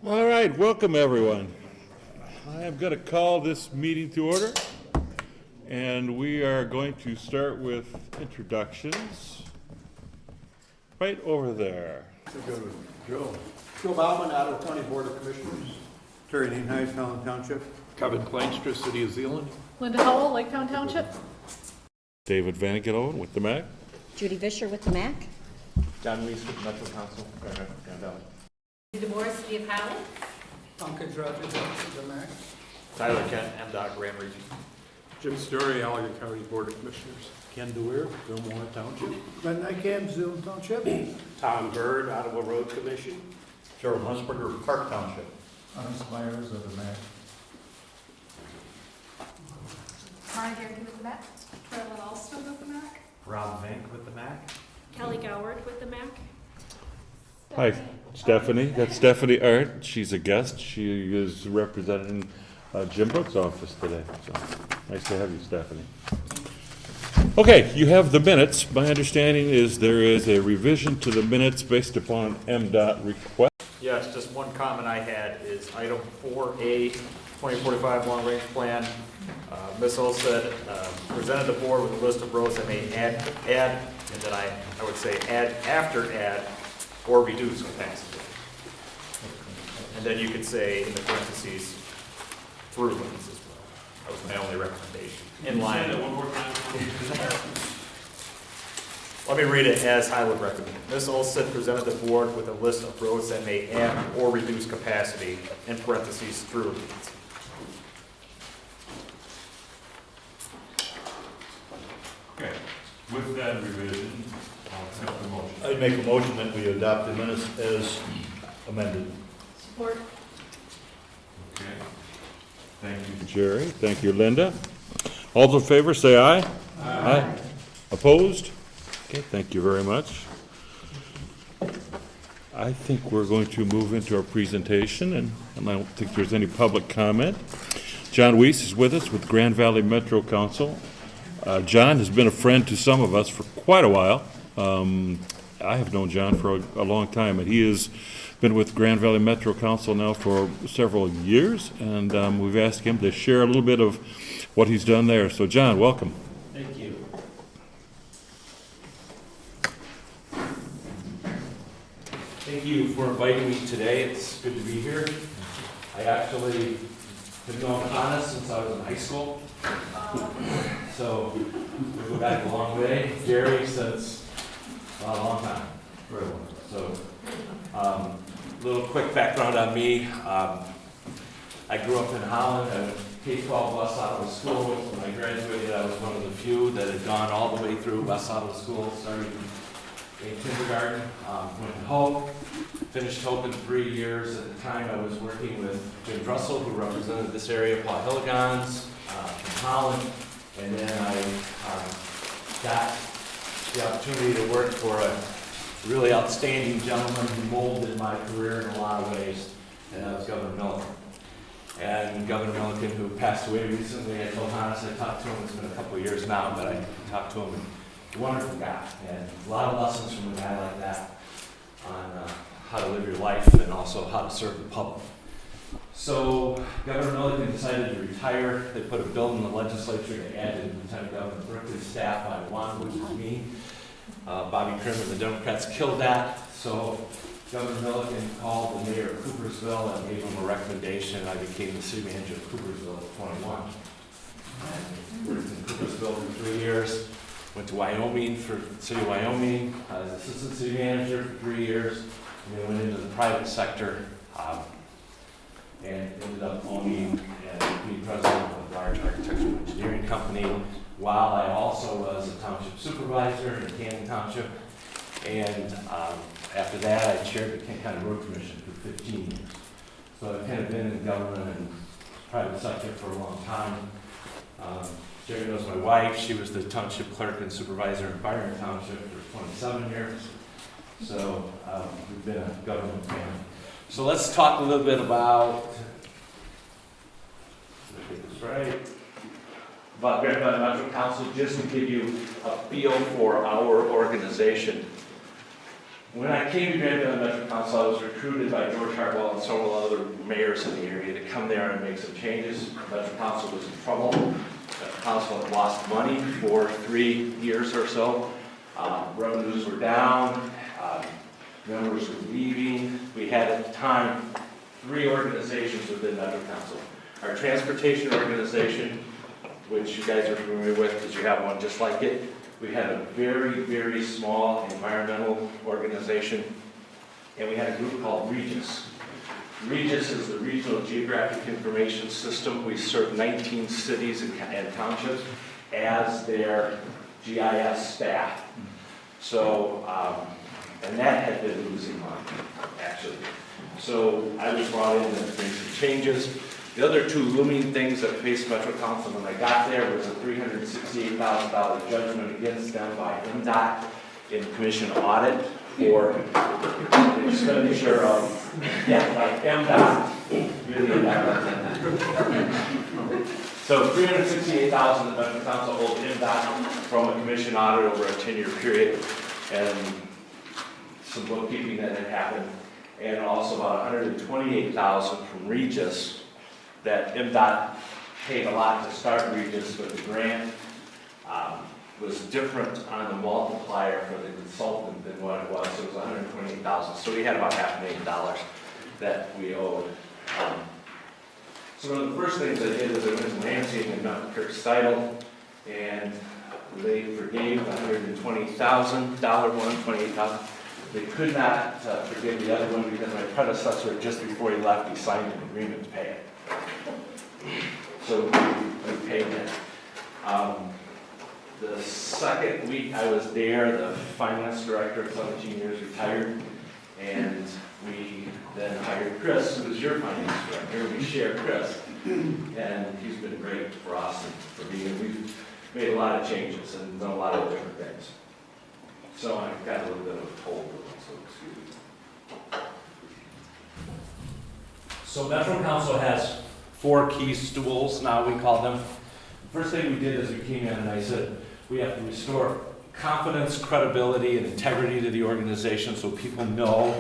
All right, welcome everyone. I am going to call this meeting to order, and we are going to start with introductions. Right over there. We'll go to Joe. Joe Bauman, Ottawa County Board of Commissioners. Terry Nienhuis, Holland Township. Kevin Kleinstra, City of Zeeland. Linda Howell, Lake Town Township. David Vannigan with the MACC. Judy Vischer with the MACC. John Weiss with Metro Council, Grand Valley. DeBoer, City of Howell. Pankaj Rajah, the MAC. Tyler Kent, MDOT Grand Region. Jim Story, Allegan County Board of Commissioners. Ken DeWeer, Fillmore Township. Glenn Nykamp, Zeeland Township. Tom Bird, Ottawa Road Commission. Gerald Hunsberger, Park Township. Ernest Myers of the MAC. Mara Garrity with the MAC. Carolyn Alston with the MAC. Rob Vank with the MACC. Kelly Goward with the MAC. Hi, Stephanie. That's Stephanie Art. She's a guest. She is representing Jim Brooks' office today. So nice to have you, Stephanie. Okay, you have the minutes. My understanding is there is a revision to the minutes based upon MDOT request. Yes, just one comment I had is item 4A, 2045 Long Range Plan. Ms. Olsted presented the board with a list of roads that may add, and then I would say add after add, or reduce capacity. And then you could say in the parentheses, through lanes as well. That was my only recommendation. In line. One more time. Let me read it as I would recommend. Ms. Olsted presented the board with a list of roads that may add or reduce capacity, in parentheses, through lanes. Okay, with that revision, I'll accept the motion. I'd make a motion that we adopt the minutes as amended. Support. Okay. Thank you, Jerry. Thank you, Linda. All those in favor, say aye. Aye. Opposed? Okay, thank you very much. I think we're going to move into our presentation, and I don't think there's any public comment. John Weiss is with us with Grand Valley Metro Council. John has been a friend to some of us for quite a while. I have known John for a long time, and he has been with Grand Valley Metro Council now for several years, and we've asked him to share a little bit of what he's done there. So, John, welcome. Thank you. Thank you for inviting me today. It's good to be here. I actually have known Hannah since I was in high school. So we go back a long way. Jerry since a long time. Very long. So little quick background on me. I grew up in Holland. I went K-12 West Ottawa School. When I graduated, I was one of the few that had gone all the way through West Ottawa School, starting in kindergarten. Went to Hope, finished Hope in 3 years. At the time, I was working with Jim Drussel, who represented this area, Paul Hilligans from Holland, and then I got the opportunity to work for a really outstanding gentleman who molded my career in a lot of ways, and that was Governor Milliken. And Governor Milliken, who passed away recently, I told Hannes, I talked to him, it's been a couple of years now, but I talked to him, and he's a wonderful guy, and a lot of lessons from a guy like that on how to live your life and also how to serve the public. So Governor Milliken decided to retire. They put a bill in the legislature to add to Lieutenant Governor Berkeley's staff by one, which is me. Bobby Krim and the Democrats killed that, so Governor Milliken called the mayor of Coopersville and gave him a recommendation, and I became the city manager of Coopersville at 21. I worked in Coopersville for 3 years, went to Wyoming for the city of Wyoming as assistant city manager for 3 years, and then went into the private sector and ended up owning and being president of a large architectural engineering company, while I also was a township supervisor in Canton Township. And after that, I chaired the Kent County Road Commission for 15 years. So I've kind of been in government and private sector for a long time. Jerry knows my wife. She was the township clerk and supervisor in Byron Township for 27 years. So we've been a government family. So let's talk a little bit about, let me get this right, about Grand Valley Metro Council, just to give you a feel for our organization. When I came to Grand Valley Metro Council, I was recruited by George Hartwell and several other mayors in the area to come there and make some changes. Metro Council was in trouble. Metro Council had lost money for 3 years or so. Revenues were down. Members were leaving. We had at the time 3 organizations within Metro Council. Our transportation organization, which you guys are familiar with because you have one just like it. We had a very, very small environmental organization, and we had a group called Regis. Regis is the Regional Geographic Information System. We serve 19 cities and townships as their GIS staff. So, and that had been losing money, actually. So I was brought in to make some changes. The other 2 looming things that faced Metro Council when I got there was a $368,000 judgment against them by MDOT in commission audit for the expenditure of, like MDOT, really So $368,000 that Metro Council owed MDOT from a commission audit over a 10-year period, and some bookkeeping that had happened, and also about $128,000 from Regis that MDOT paid a lot to start Regis, but the grant was different on the multiplier for the consultant than what it was. So it was $128,000. So we had about $500,000 that we owed. So one of the first things I did is I went to Lansing and met with Kirk Steidel, and they forgave the $120,000 one, $28,000. They could not forgive the other one because my predecessor, just before he left, he signed an agreement to pay it. So we paid it. The second week I was there, the finance director of 17 years retired, and we then hired Chris, who was your finance director. We share Chris, and he's been great for us and for me. And we've made a lot of changes and done a lot of different things. So I got a little bit of a cold, so excuse me. So Metro Council has 4 key stools now, we call them. The first thing we did is we came in and I said, we have to restore confidence, credibility, and integrity to the organization so people know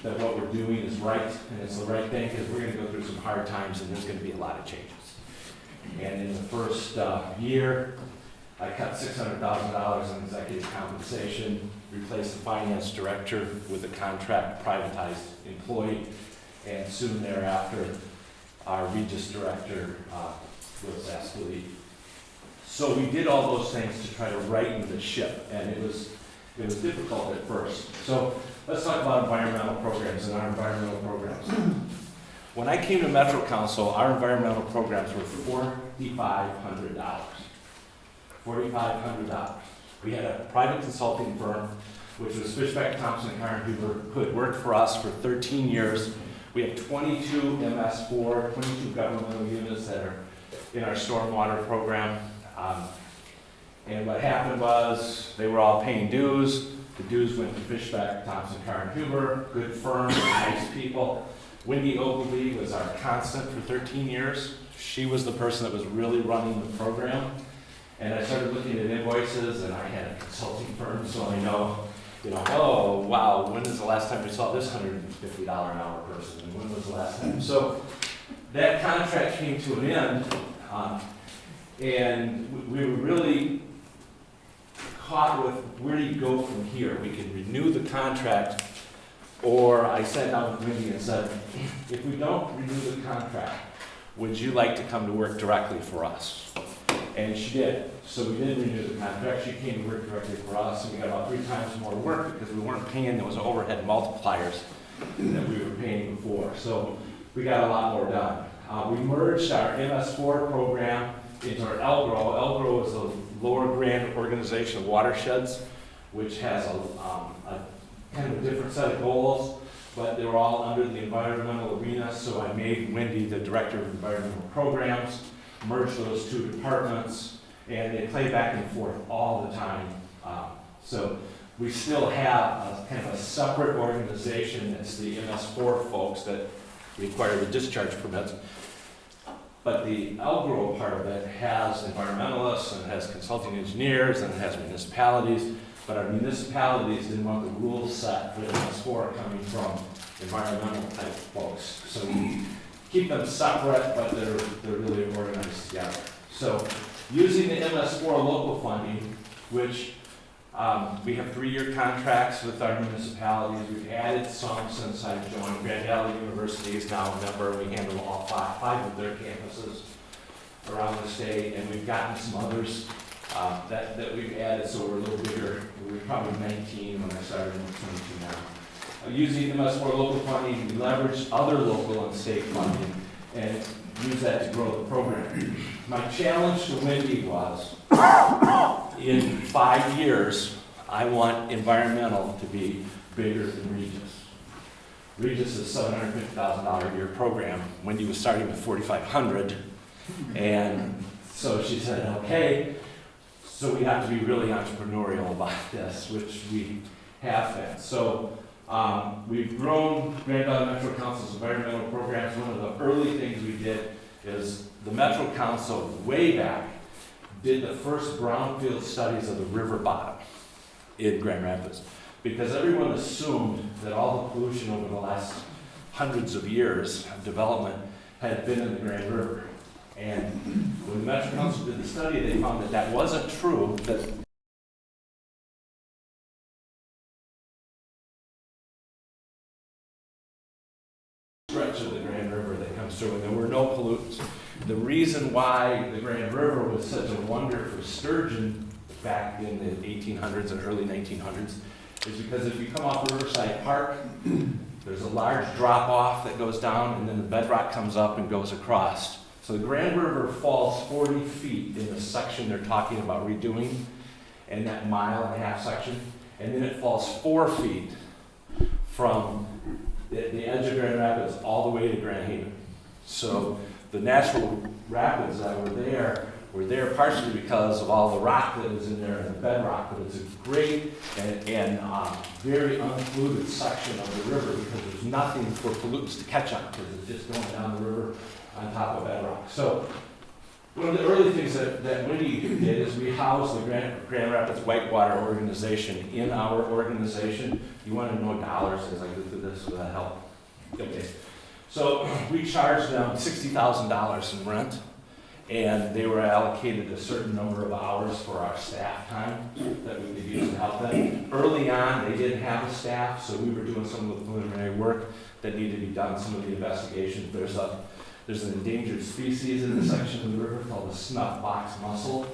that what we're doing is right and it's the right thing, because we're going to go through some hard times and there's going to be a lot of changes. And in the first year, I cut $600,000 in executive compensation, replaced the finance director with a contract privatized employee, and soon thereafter, our Regis director was asked to leave. So we did all those things to try to righten the ship, and it was difficult at first. So let's talk about environmental programs and our environmental programs. When I came to Metro Council, our environmental programs were $4,500. $4,500. We had a private consulting firm, which was Fishback, Thompson, Huber, who had worked for us for 13 years. We have 22 MS4, 22 governmental units that are in our stormwater program. And what happened was they were all paying dues. The dues went to Fishback, Thompson, Huber, good firm, nice people. Wendy Ogilvy was our constant for 13 years. She was the person that was really running the program. And I started looking at invoices, and I had a consulting firm, so I know, oh, wow, when is the last time we saw this $150 an hour person? And when was the last time? So that contract came to an end, and we were really caught with where do you go from here? We can renew the contract, or I sat down with Wendy and said, if we don't renew the contract, would you like to come to work directly for us? And she did. So we did renew the contract. She came to work directly for us, and we got about 3 times more work because we weren't paying those overhead multipliers that we were paying before. So we got a lot more done. We merged our MS4 program into our ELGRO. ELGRO is a lower grant organization of watersheds, which has a kind of a different set of goals, but they were all under the environmental arena. So I made Wendy the director of environmental programs, merged those 2 departments, and they play back and forth all the time. So we still have a kind of a separate organization. It's the MS4 folks that require the discharge permits. But the ELGRO part of it has environmentalists and has consulting engineers and has municipalities. but our municipalities didn't want the rules set for MS4 coming from environmental type folks. So we keep them separate, but they're really organized together. So using the MS4 local funding, which we have 3-year contracts with our municipalities. We've added some since I've joined. Grand Valley University is now a member. We handle all five of their campuses around the state, and we've gotten some others that we've added, so we're a little bigger. We were probably 19 when I started, and 22 now. Using MS4 local funding, we leverage other local and state funding and use that to grow the program. My challenge to Wendy was, in 5 years, I want environmental to be bigger than Regis. Regis is a $750,000 a year program. Wendy was starting with $4,500, and so she said, okay, so we have to be really entrepreneurial about this, which we have been. So we've grown Grand Valley Metro Council's environmental programs. One of the early things we did is the Metro Council, way back, did the first brownfield studies of the river bottom in Grand Rapids, because everyone assumed that all the pollution over the last hundreds of years of development had been in the Grand River. And when the Metro Council did the study, they found that that wasn't true, that stretch of the Grand River that comes through, and there were no pollutants. The reason why the Grand River was such a wonder for sturgeon back in the 1800s and early 1900s is because if you come off Riverside Park, there's a large drop-off that goes down, and then the bedrock comes up and goes across. So the Grand River falls 40 feet in the section they're talking about redoing, in that 1.5-mile section, and then it falls 4 feet from the edge of Grand Rapids all the way to Grand Haven. So the natural rapids that were there partially because of all the rock that was in there and the bedrock, but it's a great and very unpolluted section of the river because there's nothing for pollutants to catch on because it's just going down the river on top of bedrock. So one of the early things that Wendy did is we housed the Grand Rapids Whitewater organization in our organization. You want to know dollars as I go through this, will that help? Okay. So we charged them $60,000 in rent, and they were allocated a certain number of hours for our staff time that we could use to help them. Early on, they didn't have a staff, so we were doing some of the preliminary work that needed to be done, some of the investigations. There's an endangered species in this section of the river called the snuff box mussel.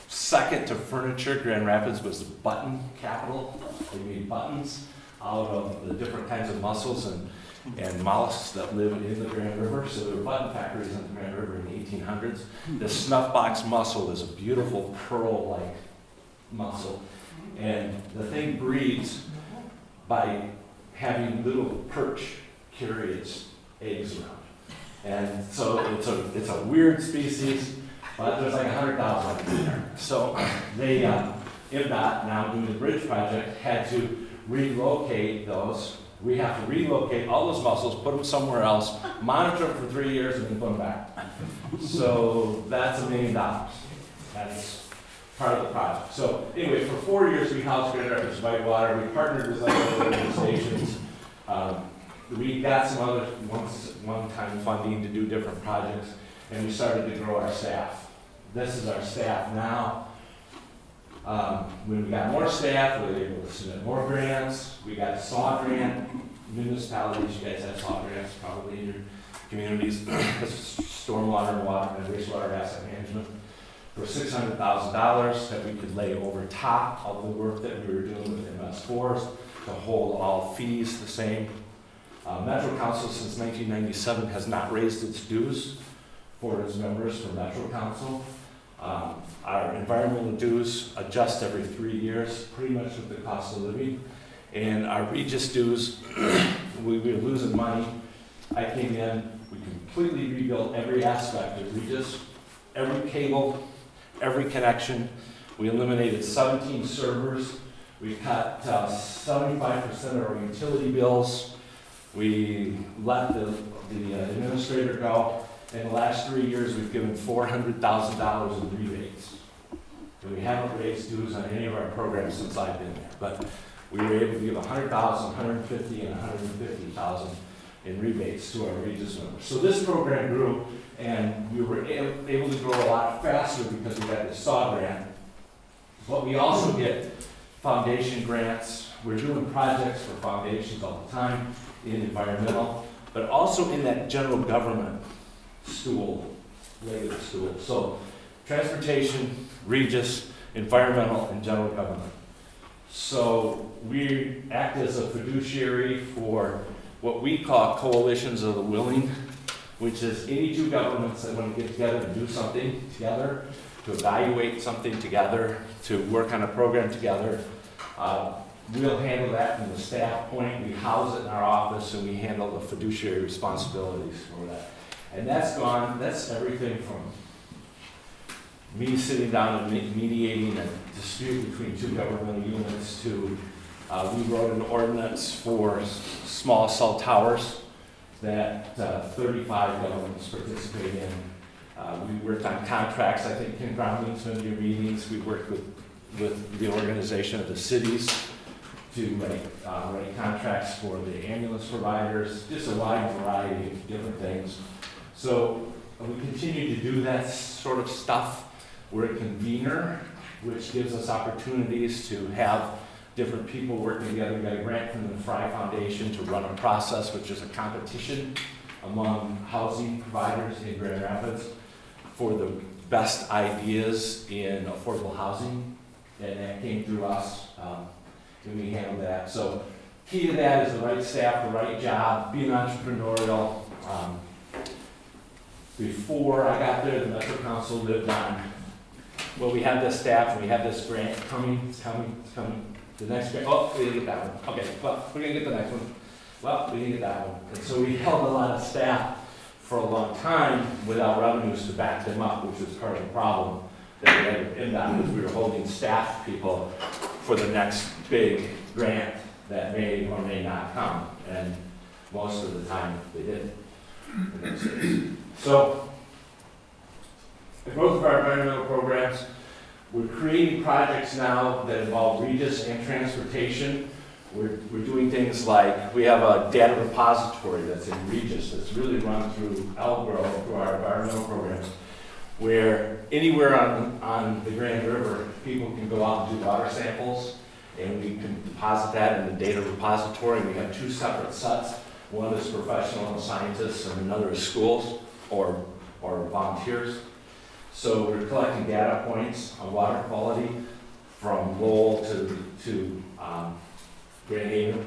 Second to furniture, Grand Rapids was the button capital. They made buttons out of the different kinds of mussels and mollusks that live in the Grand River. So there were button factories in the Grand River in the 1800s. The snuff box mussel is a beautiful pearl-like mussel. And the thing breeds by having little perch carry its eggs around. And so it's a weird species, but there's like 100,000 of them in there. So they, IMDOT, now doing the bridge project, had to relocate those. We have to relocate all those mussels, put them somewhere else, monitor them for 3 years, and then put them back. So that's $1 million. That's part of the project. So anyway, for 4 years we housed Grand Rapids Whitewater. We partnered with other organizations. We got some other one-time funding to do different projects, and we started to grow our staff. This is our staff now. When we got more staff, we were able to submit more grants. We got a SAW grant. Municipalities, you guys have SAW grants probably in your communities. Stormwater and water and wastewater asset management for $600,000 that we could lay over top of the work that we were doing with MS4s to hold all fees the same. Metro Council since 1997 has not raised its dues for its members for Metro Council. Our environmental dues adjust every 3 years, pretty much with the cost of living. And our Regis dues, we were losing money. I came in, we completely rebuilt every aspect of Regis, every cable, every connection. We eliminated 17 servers. We cut 75% of our utility bills. We let the administrator go. In the last 3 years, we've given $400,000 in rebates. And we haven't raised dues on any of our programs since I've been there, but we were able to give 100,000, 150, and 150,000 in rebates to our Regis members. So this program grew, and we were able to grow a lot faster because we got this SAW grant. But we also get foundation grants. We're doing projects for foundations all the time in environmental, but also in that general government stool, leg of the stool. So transportation, Regis, environmental, and general government. So we act as a fiduciary for what we call coalitions of the willing, which is 82 governments that want to get together and do something together, to evaluate something together, to work on a program together. We'll handle that from the staff point. We house it in our office, and we handle the fiduciary responsibilities for that. And that's everything from me sitting down and mediating a dispute between two governmental units to, we wrote an ordinance for small cell towers that 35 governments participate in. We worked on contracts. I think Ken Browning's been to your meetings. We worked with the organization of the cities to write contracts for the ambulance providers, just a wide variety of different things. So we continue to do that sort of stuff. We're a convener, which gives us opportunities to have different people working together. We got a grant from the Fry Foundation to run a process, which is a competition among housing providers in Grand Rapids for the best ideas in affordable housing, and that came through us, and we handled that. So key to that is the right staff, the right job, being entrepreneurial. Before I got there, the Metro Council lived on, well, we have this staff and we have this grant coming. The next grant, oh, we didn't get that one. Okay, well, we're gonna get the next one. Well, we didn't get that one. And so we held a lot of staff for a long time without revenues to back them up, which was part of the problem that we had in that, was we were holding staff people for the next big grant that may or may not come. And most of the time they didn't. So, the growth of our environmental programs, we're creating projects now that involve Regis and transportation. We're doing things like, we have a data repository that's in Regis that's really run through Elbro, through our environmental programs, where anywhere on the Grand River, people can go out and do water samples, and we can deposit that in the data repository. We have two separate sets. One is professional scientists, and another is schools or volunteers. So we're collecting data points on water quality from Lowell to Grand Haven,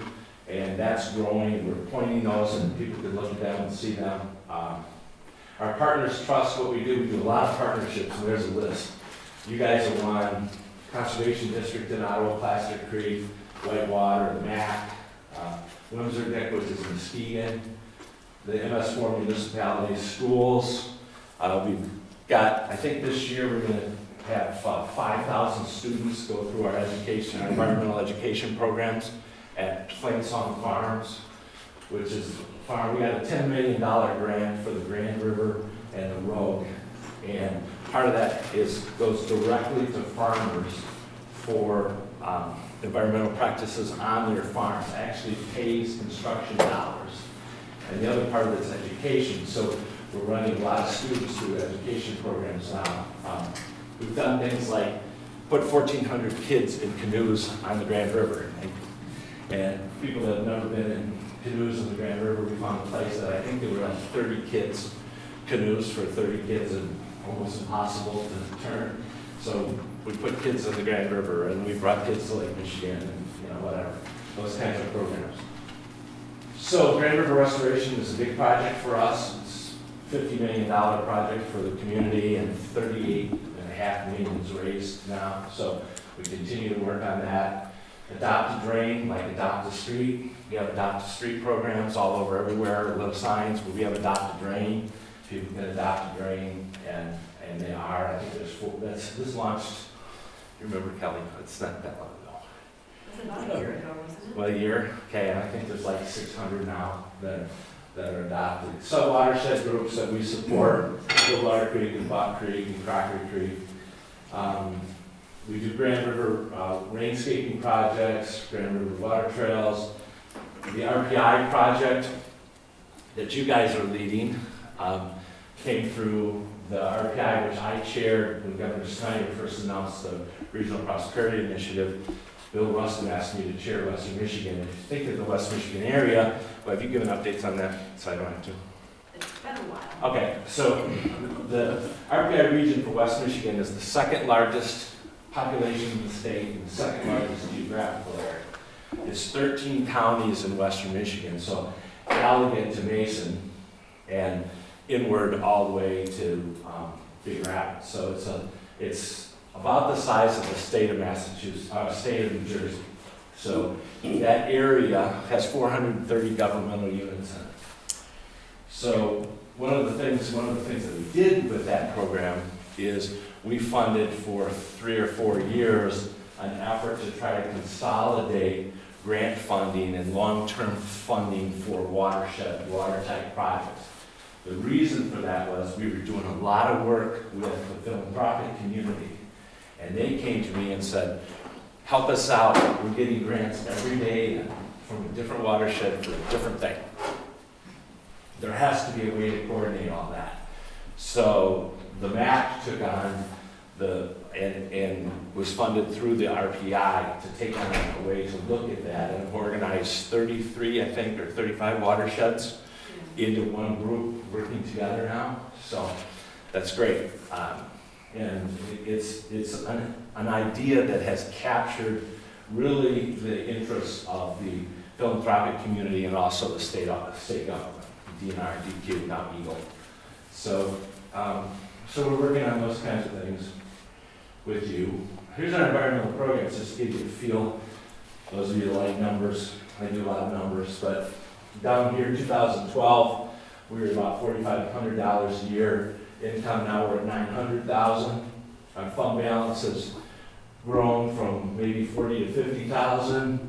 and that's growing. We're pointing those, and people can look at them and see them. Our partners trust what we do. We do a lot of partnerships, and there's a list. You guys are one. Conservation District in Ottawa, Plaster Creek, Whitewater, the MACC, Windsor Dick, which is Muskegon, the MS4 municipalities, schools. We've got, I think this year we're going to have 5,000 students go through our education, our environmental education programs at Plainsong Farms, which is a farm. We got a $10 million grant for the Grand River and the Rogue, and part of that goes directly to farmers for environmental practices on their farms. It actually pays construction dollars, and the other part of it is education. So we're running a lot of students through education programs now. We've done things like put 1,400 kids in canoes on the Grand River. And people that have never been in canoes in the Grand River, we found a place that I think there were like 30 kids, canoes for 30 kids, and almost impossible to turn. So we put kids in the Grand River, and we brought kids to Lake Michigan, and whatever, those kinds of programs. So Grand River Restoration is a big project for us. $50 million project for the community, and $38.5 million is raised now. So we continue to work on that. Adopt a Drain, like Adopt a Street. We have Adopt a Street programs all over everywhere, little signs, but we have Adopt a Drain. People can adopt a drain, and they are. I think there's 4. This launched, you remember, Kelly? It's not that long ago. It was about a year ago, wasn't it? Well, a year, okay, and I think there's like 600 now that are adopted. Sub-watershed groups that we support, Stillwater Creek and Buck Creek and Crockery Creek. we do Grand River rainscaping projects, Grand River water trails. The RPI project that you guys are leading came through the RPI, which I chaired when Governor Snyder first announced the Regional Prosperity Initiative. Bill Rustin asked me to chair Western Michigan. If you think of the West Michigan area, well, have you given updates on that so I don't have to? It's been a while. Okay, so the RPI region for West Michigan is the second largest population in the state and the second largest geographical area. It's 13 counties in Western Michigan, so Allegan to Mason and inward all the way to Big Rapids. So it's about the size of the state of Massachusetts, state of New Jersey. So that area has 430 governmental units in it. So one of the things that we did with that program is we funded for 3 or 4 years an effort to try to consolidate grant funding and long-term funding for watershed, water-type projects. The reason for that was we were doing a lot of work with the philanthropic community, and they came to me and said, help us out, we're getting grants every day from a different watershed for a different thing. There has to be a way to coordinate all that. So the MACC took on and was funded through the RPI to take on a way to look at that and organize 33, I think, or 35 watersheds into one group working together now. So that's great. And it's an idea that has captured really the interests of the philanthropic community and also the state government, DNR, DQ, now Eagle. So, so we're working on those kinds of things with you. Here's our environmental programs, just to give you a feel. Those of you that like numbers, I do a lot of numbers, but down here, 2012, we were about $4,500 a year. Income now we're at $900,000. Our fund balance has grown from maybe $40,000 to $50,000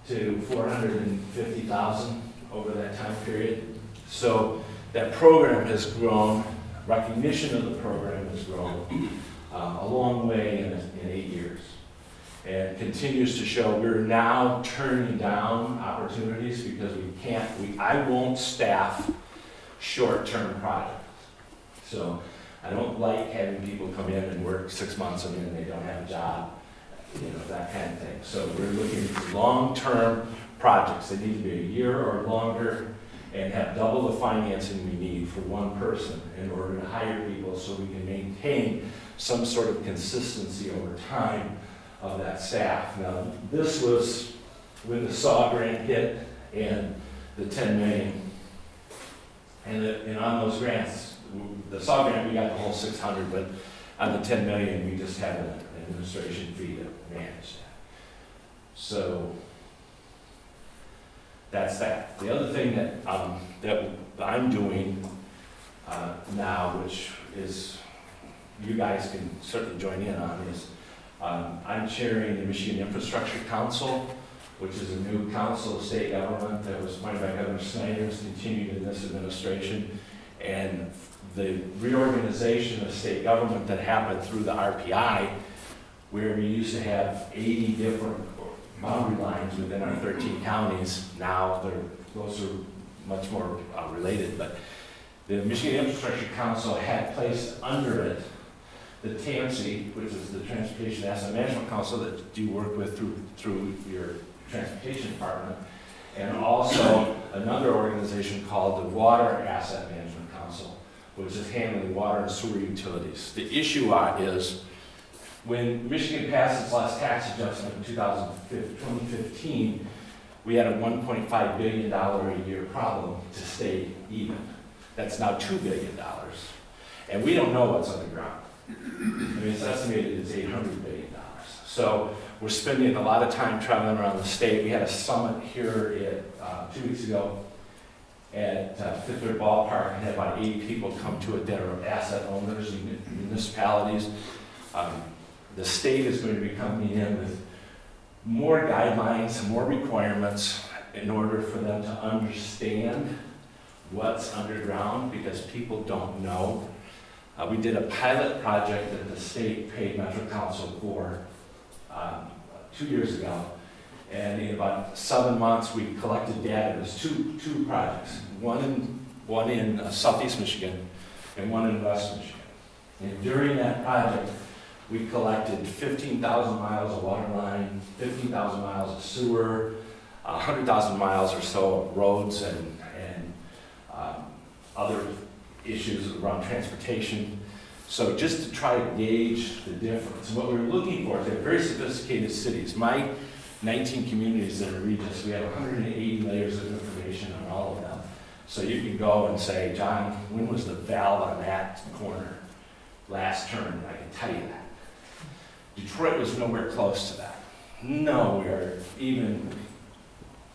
to $450,000 over that time period. So that program has grown. Recognition of the program has grown a long way in 8 years, and continues to show we're now turning down opportunities because I won't staff short-term projects. So I don't like having people come in and work 6 months and then they don't have a job, that kind of thing. So we're looking for long-term projects. They need to be a year or longer and have double the financing we need for one person in order to hire people so we can maintain some sort of consistency over time of that staff. Now, this was when the SAW grant hit and the 10 million. And on those grants, the SAW grant, we got the whole 600, but on the 10 million, we just had an administration fee to manage that. So that's that. The other thing that I'm doing now, which is you guys can certainly join in on, is I'm chairing the Michigan Infrastructure Council, which is a new council of state government that was appointed by Governor Snyder, has continued in this administration. And the reorganization of state government that happened through the RPI, where we used to have 80 different boundary lines within our 13 counties, now those are much more related. But the Michigan Infrastructure Council had placed under it the TAMC, which is the Transportation Asset Management Council that you work with through your transportation department, and also another organization called the Water Asset Management Council, which is handling water and sewer utilities. The issue is when Michigan passed its last tax adjustment in 2015, we had a $1.5 billion a year problem to stay even. That's now $2 billion. And we don't know what's underground. I mean, it's estimated it's $800 billion. So we're spending a lot of time traveling around the state. We had a summit here 2 weeks ago at Fifth Third Ballpark and had about 80 people come to it that are asset owners and municipalities. The state is going to be coming in with more guidelines, more requirements in order for them to understand what's underground, because people don't know. We did a pilot project that the state paid Metro Council for 2 years ago. And in about 7 months, we collected data. It was two projects, one in southeast Michigan and one in west Michigan. And during that project, we collected 15,000 miles of water line, 15,000 miles of sewer, 100,000 miles or so of roads and other issues around transportation. So just to try to gauge the difference, what we were looking for is they're very sophisticated cities. My 19 communities that are Regis, we have 180 layers of information on all of them. So you can go and say, John, when was the valve on that corner last turn? I can tell you that. Detroit was nowhere close to that. Nowhere even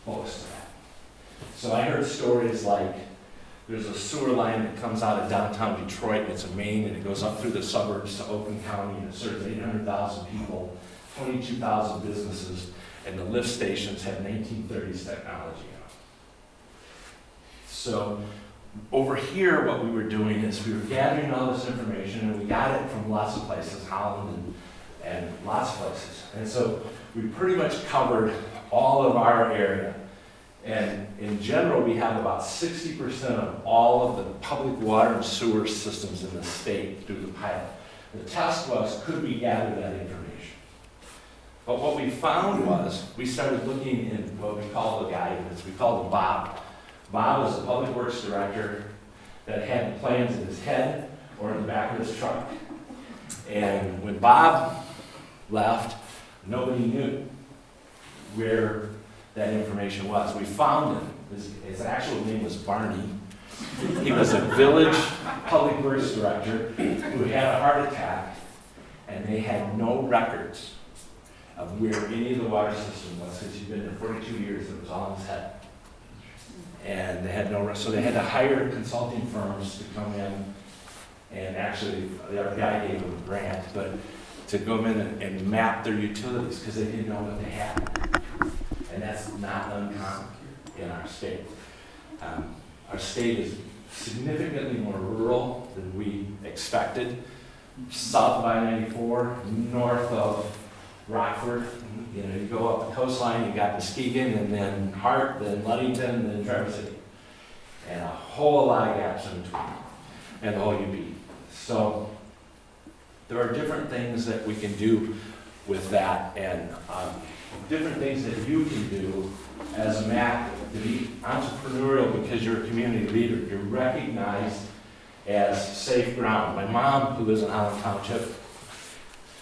close to that. So I heard stories like there's a sewer line that comes out of downtown Detroit, and it's a main, and it goes up through the suburbs to Oakland County, and it serves 800,000 people, 22,000 businesses, and the lift stations have 1930s technology on them. So over here, what we were doing is we were gathering all this information, and we got it from lots of places, Holland and lots of places. And so we pretty much covered all of our area. And in general, we have about 60% of all of the public water and sewer systems in the state through the pilot. The test was, could we gather that information? But what we found was, we started looking in what we call the guidance. We called him Bob. Bob was the public works director that had plans in his head or in the back of his truck. And when Bob left, nobody knew where that information was. We found him. His actual name was Barney. He was a village public works director who had a heart attack, and they had no records of where any of the water system was, because he'd been there 42 years. It was all in his head. And they had so they had to hire consulting firms to come in, and actually, our guy gave them a grant, but to go in and map their utilities, because they didn't know what they had. And that's not uncommon in our state. Our state is significantly more rural than we expected. South of I-94, north of Rockford, you know, you go up the coastline, you got Muskegon, and then Hart, then Ludington, and then Traverse City. And a whole lot of gaps in between, and the whole UP. So there are different things that we can do with that, and different things that you can do as a MACC to be entrepreneurial because you're a community leader. You're recognized as safe ground. My mom, who lives in Holland Township,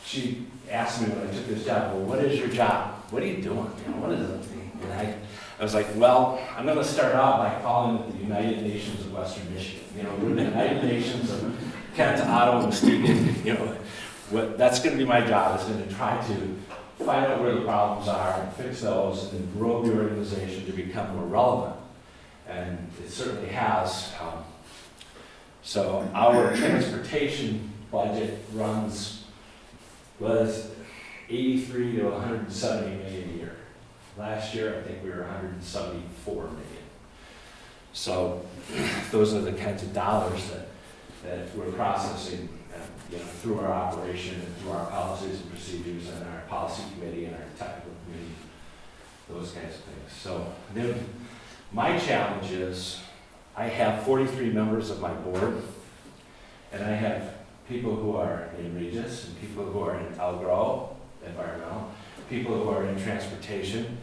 she asked me when I took this job, well, what is your job? What are you doing? You know, what is it? And I was like, well, I'm going to start out by calling it the United Nations of Western Michigan. You know, we're the United Nations of Kent, Ottawa, Muskegon. You know, that's going to be my job, is going to try to find out where the problems are and fix those, and then grow the organization to become more relevant. And it certainly has. So our transportation budget was 83 to 170 million a year. Last year, I think we were 174 million. So those are the kinds of dollars that we're processing, you know, through our operation and through our policies and procedures and our policy committee and our technical committee, those kinds of things. So then my challenge is I have 43 members of my board, and I have people who are in Regis and people who are in Elgro, environmental, people who are in transportation,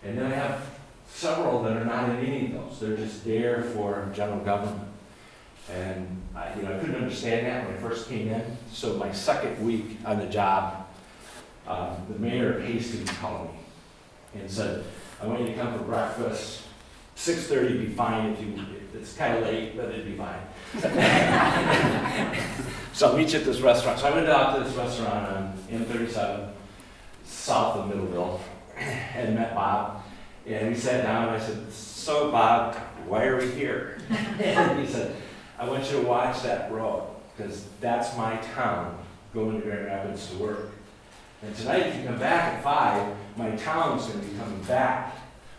and then I have several that are not in any of those. They're just there for general government. And I couldn't understand that when I first came in. So my second week on the job, the mayor of Hastings called me and said, I want you to come for breakfast. 6:30 would be fine if it's kind of late, but it'd be fine. So I'll meet you at this restaurant. So I went out to this restaurant on M37, south of Middleville, and met Bob. And we sat down and I said, so Bob, why are we here? And he said, I want you to watch that road, because that's my town going to Grand Rapids to work. And tonight, if you come back at 5, my town's going to be coming back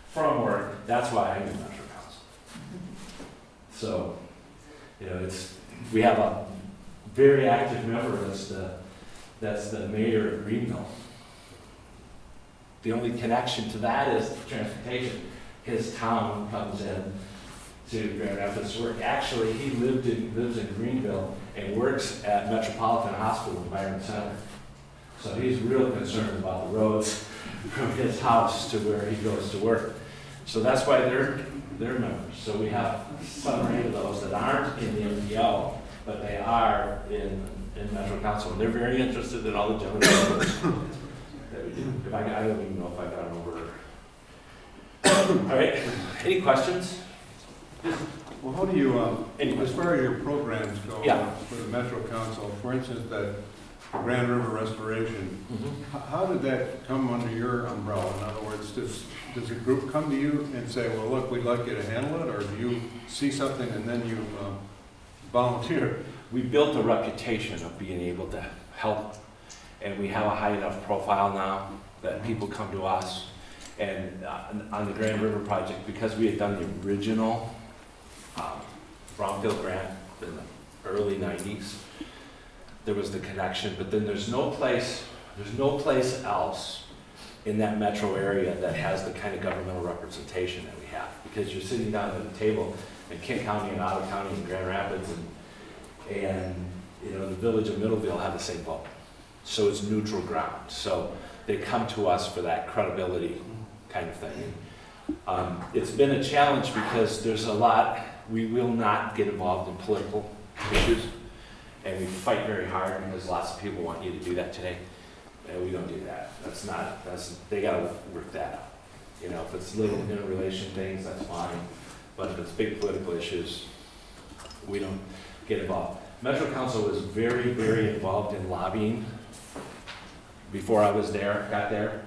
from work. That's why I'm in Metro Council. So, we have a very active member that's the mayor of Greenville. The only connection to that is transportation. His town comes in to Grand Rapids to work. Actually, he lives in Greenville and works at Metropolitan Hospital in Byron Center. So he's real concerned about the roads from his house to where he goes to work. So that's why they're members. So we have 7 or 8 of those that aren't in the MPO, but they are in Metro Council. And they're very interested in all the general that we do. I don't even know if I got it over. All right, any questions? Well, how do you, Any as questions? far as your programs go Yeah. for the Metro Council, for instance, that Grand River Restoration, how did that come under your umbrella? In other words, does a group come to you and say, well, look, we'd like you to handle it, or do you see something and then you volunteer? We built a reputation of being able to help, and we have a high enough profile now that people come to us. And on the Grand River project, because we had done the original brownfield grant in the early 90s, there was the connection, but then there's no place else in that metro area that has the kind of governmental representation that we have. Because you're sitting down at a table in Kent County and Ottawa County and Grand Rapids, and you know, the village of Middleville have the same vote. So it's neutral ground. So they come to us for that credibility kind of thing. It's been a challenge because there's a lot, we will not get involved in political issues, and we fight very hard because lots of people want you to do that today, and we don't do that. They gotta work that out. You know, if it's little interrelation things, that's fine, but if it's big political issues, we don't get involved. Metro Council was very, very involved in lobbying before I got there.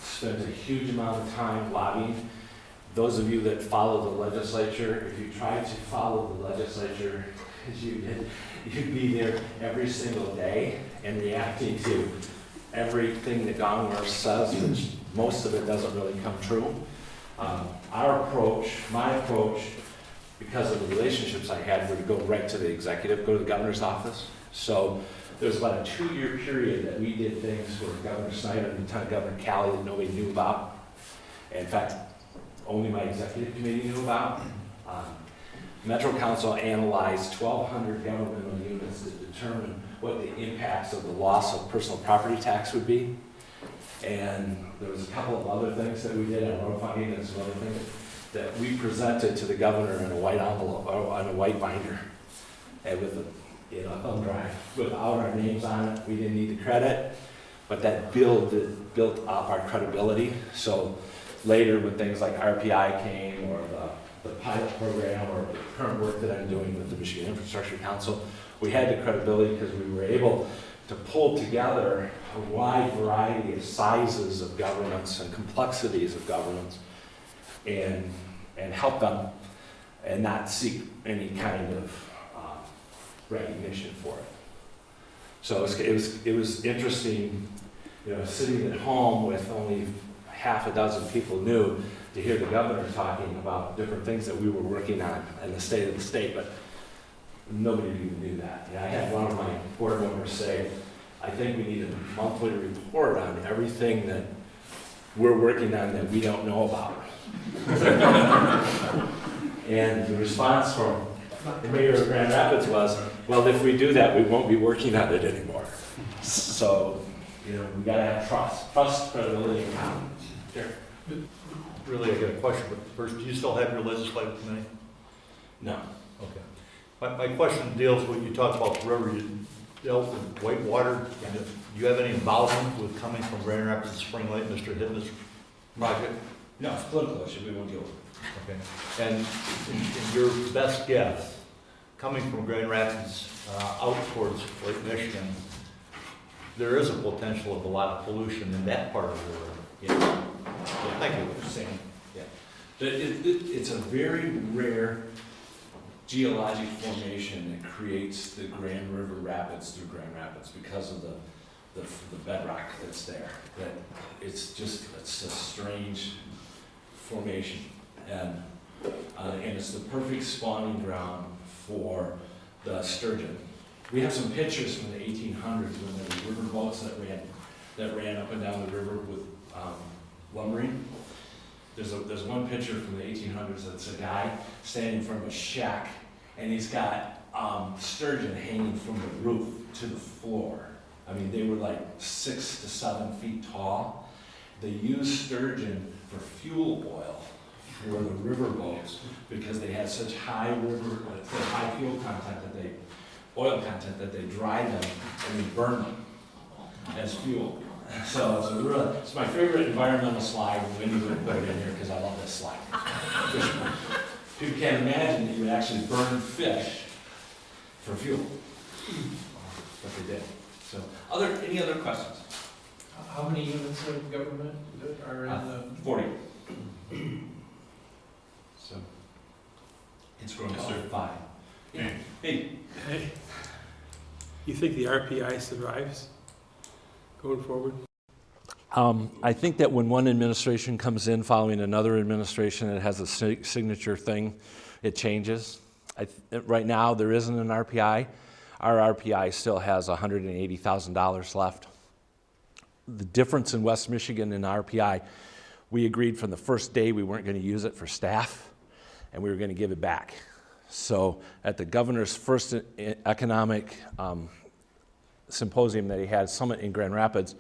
Spent a huge amount of time lobbying. Those of you that follow the legislature, if you tried to follow the legislature, you'd be there every single day and reacting to everything that Gongwer says, which most of it doesn't really come true. My approach, because of the relationships I had, were to go right to the executive, go to the governor's office. So there was about a 2-year period that we did things for Governor Snyder and Lieutenant Governor Calley that nobody knew about. In fact, only my executive committee knew about. Metro Council analyzed 1,200 governmental units to determine what the impacts of the loss of personal property tax would be. And there was a couple of other things that we did on road funding and some other things that we presented to the governor in a white envelope, or on a white binder, and with a thumb drive, without our names on it. We didn't need the credit, but that built up our credibility. So later, when things like RPI came, or the pilot program, or the current work that I'm doing with the Michigan Infrastructure Council, we had the credibility because we were able to pull together a wide variety of sizes of governments and complexities of governments, and help them, and not seek any kind of recognition for it. So it was interesting, you know, sitting at home with only half a dozen people new, to hear the governor talking about different things that we were working on in the state of the state, but nobody even knew that. You know, I had one of my board members say, I think we need a monthly report on everything that we're working on that we don't know about. And the response from the mayor of Grand Rapids was, well, if we do that, we won't be working on it anymore. So, you know, we gotta have trust, credibility, and confidence. Sure. Really, I got a question, but first, do you still have your legislative committee? No. Okay. My question deals with, you talked about the river, you dealt with Whitewater. Do you have any involvement with coming from Grand Rapids to Spring Lake, Mr. Hibna's project? No, it's a political issue, we won't deal with it. Okay. And in your best guess, coming from Grand Rapids out towards Lake Michigan, there is a potential of a lot of pollution in that part of the river. Yeah. Thank you. Same. Yeah. It's a very rare geologic formation that creates the Grand River Rapids through Grand Rapids because of the bedrock that's there. That it's a strange formation, and it's the perfect spawning ground for the sturgeon. We have some pictures from the 1800s when there were river boats that ran up and down the river with lumbering. There's one picture from the 1800s that's a guy standing in front of a shack, and he's got sturgeon hanging from the roof to the floor. I mean, they were like 6 to 7 feet tall. They used sturgeon for fuel oil for the river boats because they had such high high fuel content oil content that they dried them and they burned them as fuel. So it's my favorite environmental slide. Wendy would put it in here because I love this slide. People can't imagine that you would actually burn fish for fuel, but they did. So, any other questions? How many units of government are in the? 40. So, it's grown to 5. Yeah. Hey, Hey, you think the RPI survives going forward? I think that when one administration comes in following another administration that has a signature thing, it changes. Right now, there isn't an RPI. Our RPI still has $180,000 left. The difference in West Michigan and RPI, we agreed from the first day we weren't going to use it for staff, and we were going to give it back. So at the governor's first economic symposium that he had, summit in Grand Rapids,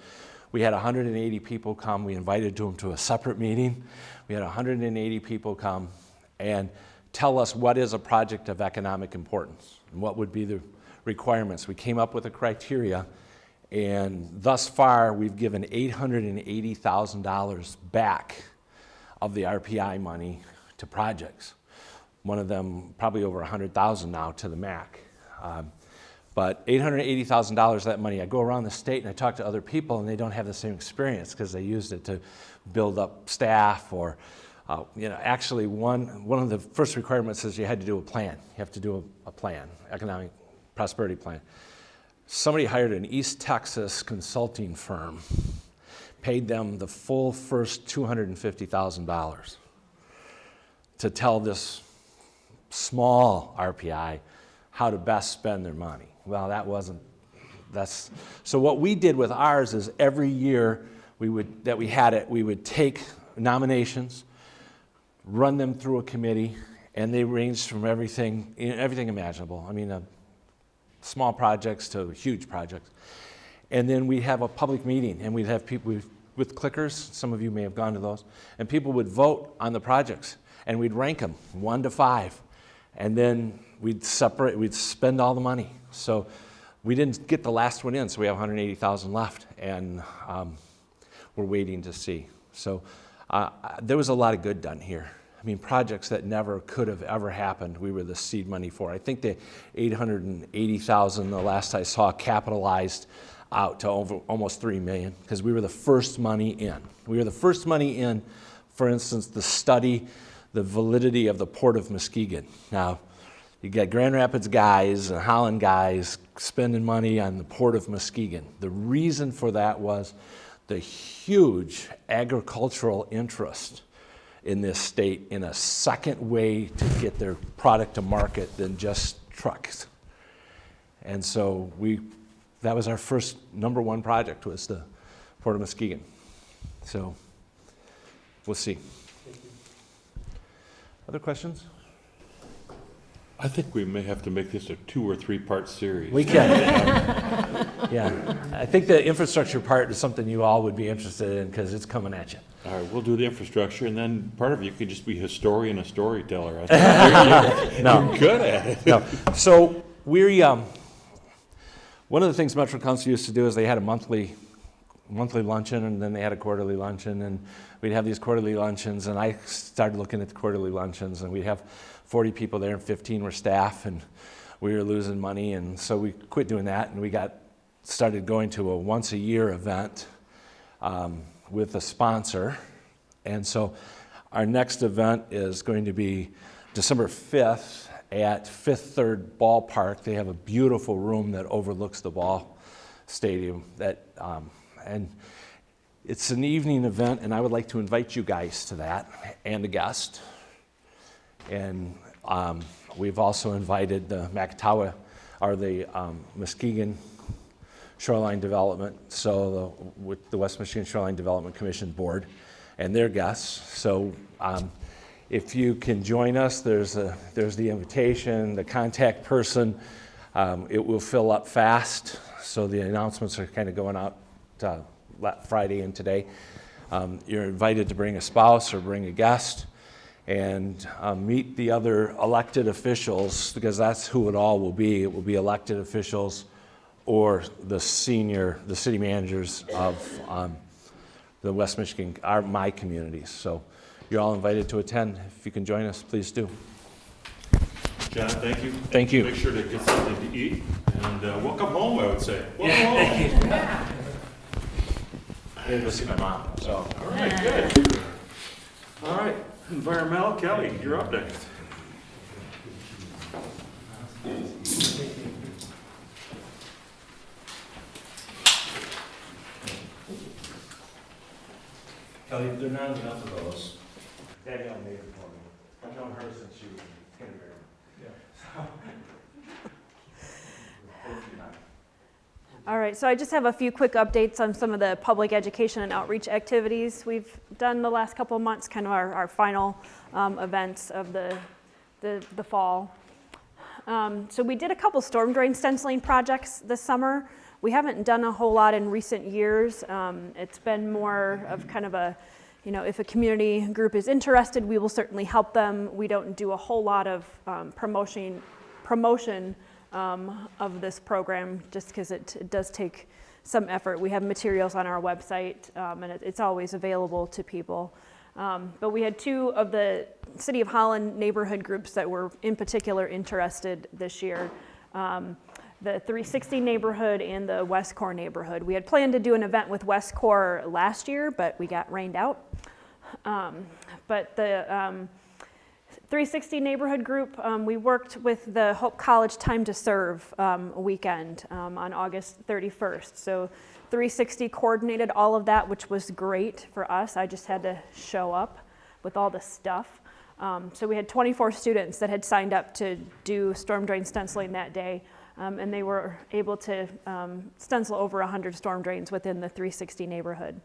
we had 180 people come. We invited them to a separate meeting. We had 180 people come and tell us what is a project of economic importance and what would be the requirements. We came up with a criteria, and thus far we've given $880,000 back of the RPI money to projects. One of them probably over $100,000 now to the MACC. But $880,000 of that money, I go around the state and I talk to other people and they don't have the same experience because they used it to build up staff or, actually one of the first requirements is you had to do a plan. You have to do a plan, economic prosperity plan. Somebody hired an East Texas consulting firm, paid them the full first $250,000 to tell this small RPI how to best spend their money. Well, so what we did with ours is every year we would take nominations, run them through a committee, and they ranged from everything imaginable. I mean, small projects to huge projects. And then we have a public meeting, and we'd have people with clickers, some of you may have gone to those, and people would vote on the projects, and we'd rank them 1 to 5. And then we'd spend all the money. So we didn't get the last one in, so we have 180,000 left, and we're waiting to see. So there was a lot of good done here. I mean, projects that never could have ever happened, we were the seed money for. I think the 880,000, the last I saw, capitalized out to over almost 3 million, because we were the first money in. We were the first money in, for instance, the study the validity of the Port of Muskegon. Now, you got Grand Rapids guys and Holland guys spending money on the Port of Muskegon. The reason for that was the huge agricultural interest in this state in a second way to get their product to market than just trucks. And so that was our first #1 project, was the Port of Muskegon. So we'll see. Other questions? I think we may have to make this a 2 or 3 part series. We can. Yeah. I think the infrastructure part is something you all would be interested in because it's coming at you. All right, we'll do the infrastructure, and then part of you could just be historian, a storyteller. No. You're good at it. No. So one of the things Metro Council used to do is they had a monthly luncheon, and then they had a quarterly luncheon, and we'd have these quarterly luncheons, and I started looking at the quarterly luncheons, and we'd have 40 people there, and 15 were staff, and we were losing money, and so we quit doing that, and we started going to a once-a-year event with a sponsor. And so our next event is going to be December 5th at Fifth Third Ballpark. They have a beautiful room that overlooks the ball stadium. And it's an evening event, and I would like to invite you guys to that and a guest. And we've also invited the Macatawa, or the Muskegon Shoreline Development, with the West Michigan Shoreline Development Commission Board, and their guests. So if you can join us, there's the invitation, the contact person. It will fill up fast, so the announcements are kind of going out Friday and today. You're invited to bring a spouse or bring a guest and meet the other elected officials, because that's who it all will be. It will be elected officials or the city managers of the West Michigan, my communities. So you're all invited to attend. If you can join us, please do. John, thank you. Thank you. Make sure to get something to eat, and welcome home, I would say. Welcome home. I didn't go see my mom, so. All right, good. All right, environmental, Kelly, you're up next. Kelly, there are not enough of those. Danielle made it for me. I've known her since she was in kindergarten. All right, so I just have a few quick updates on some of the public education and outreach activities we've done the last couple of months, kind of our final events of the fall. So we did a couple storm drain stenciling projects this summer. We haven't done a whole lot in recent years. It's been more of kind of a, if a community group is interested, we will certainly help them. We don't do a whole lot of promotion of this program, just because it does take some effort. We have materials on our website, and it's always available to people. But we had two of the City of Holland neighborhood groups that were in particular interested this year. The 360 neighborhood and the West Core neighborhood. We had planned to do an event with West Core last year, but we got rained out. But the 360 neighborhood group, we worked with the Hope College Time to Serve weekend on August 31st. So 360 coordinated all of that, which was great for us. I just had to show up with all the stuff. So we had 24 students that had signed up to do storm drain stenciling that day. And they were able to stencil over 100 storm drains within the 360 neighborhood.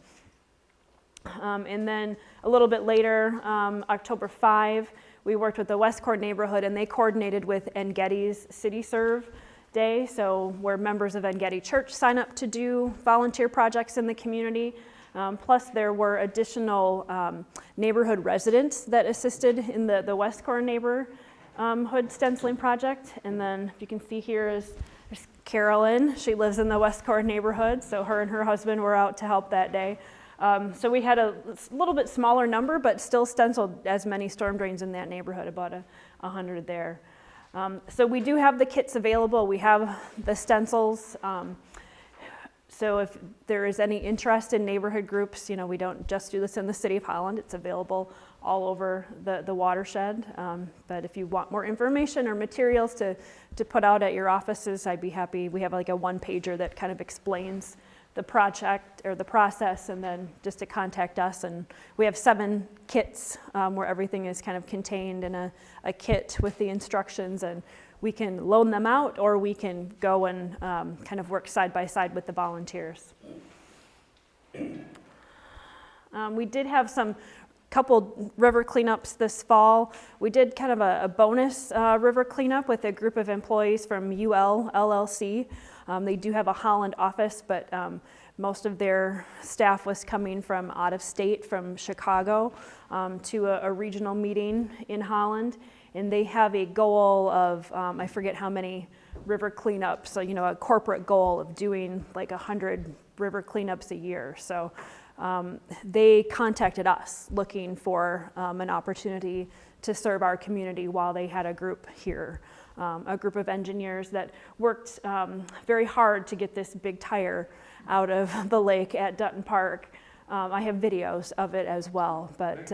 And then a little bit later, October 5, we worked with the West Core neighborhood, and they coordinated with Engetti's City Serve Day, so where members of Engetti Church sign up to do volunteer projects in the community. Plus there were additional neighborhood residents that assisted in the West Core neighborhood stenciling project. And then if you can see here is there's Carolyn. She lives in the West Core neighborhood, so her and her husband were out to help that day. So we had a little bit smaller number, but still stenciled as many storm drains in that neighborhood, about 100 there. So we do have the kits available. We have the stencils. So if there is any interest in neighborhood groups, we don't just do this in the City of Holland. It's available all over the watershed. But if you want more information or materials to put out at your offices, I'd be happy. We have like a one-pager that kind of explains the project or the process, and then just to contact us. And we have 7 kits where everything is kind of contained in a kit with the instructions, and we can loan them out, or we can go and kind of work side by side with the volunteers. We did have some couple river cleanups this fall. We did kind of a bonus river cleanup with a group of employees from UL LLC. They do have a Holland office, but most of their staff was coming from out of state, from Chicago, to a regional meeting in Holland. And they have a goal of, I forget how many river cleanups, so, a corporate goal of doing like 100 river cleanups a year. So they contacted us looking for an opportunity to serve our community while they had a group here. A group of engineers that worked very hard to get this big tire out of the lake at Dutton Park. I have videos of it as well, but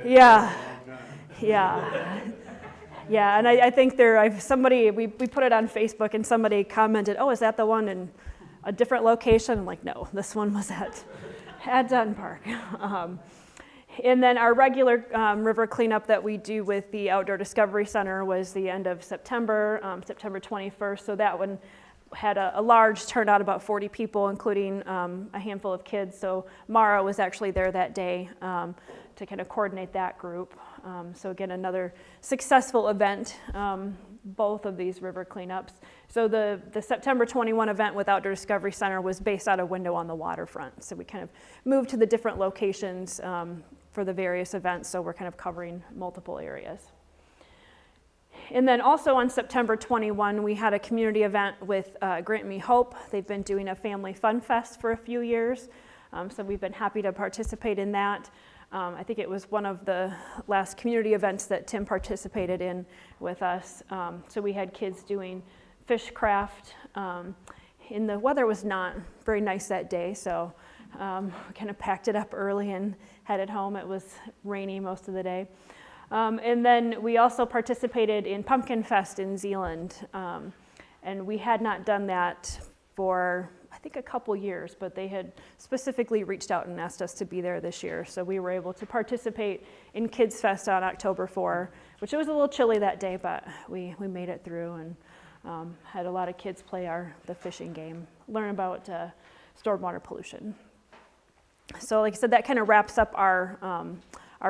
yeah, and I think we put it on Facebook, and somebody commented, "Oh, is that the one in a different location?" I'm like, no, this one was at Dutton Park. And then our regular river cleanup that we do with the Outdoor Discovery Center was the end of September, September 21st. So that one had a large turnout, about 40 people, including a handful of kids. So Mara was actually there that day to kind of coordinate that group. So again, another successful event, both of these river cleanups. So the September 21 event with Outdoor Discovery Center was based out of Window on the Waterfront. So we kind of moved to the different locations for the various events, so we're kind of covering multiple areas. And then also on September 21, we had a community event with Grant Me Hope. They've been doing a family fun fest for a few years, so we've been happy to participate in that. I think it was one of the last community events that Tim participated in with us. So we had kids doing fish craft. And the weather was not very nice that day, so we kind of packed it up early and headed home. It was rainy most of the day. And then we also participated in Pumpkin Fest in Zealand. And we had not done that for, I think, a couple years, but they had specifically reached out and asked us to be there this year. So we were able to participate in Kids Fest on October 4, which it was a little chilly that day, but we made it through and had a lot of kids play the fishing game, learn about stormwater pollution. So like I said, that kind of wraps up our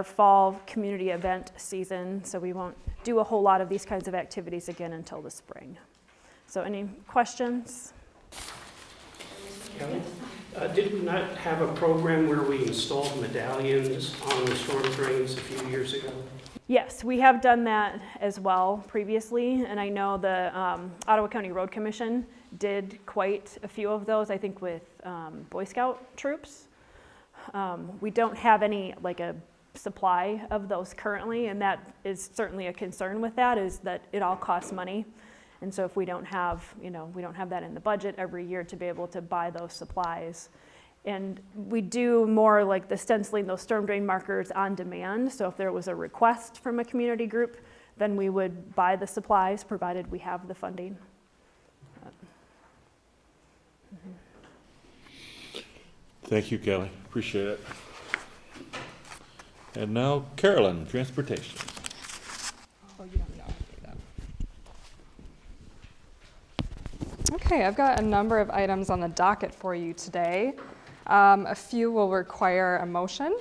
fall community event season. So we won't do a whole lot of these kinds of activities again until the spring. So any questions? Kelly, did we not have a program where we installed medallions on the storm drains a few years ago? Yes, we have done that as well previously, and I know the Ottawa County Road Commission did quite a few of those, I think with Boy Scout troops. We don't have any, like a supply of those currently, and that is certainly a concern with that, is that it all costs money. And so if we don't have, we don't have that in the budget every year to be able to buy those supplies. And we do more like the stenciling those storm drain markers on demand. So if there was a request from a community group, then we would buy the supplies, provided we have the funding. Thank you, Kelly. Appreciate it. And now Carolyn, Transportation. Oh, you don't know. Okay, I've got a number of items on the docket for you today. A few will require a motion.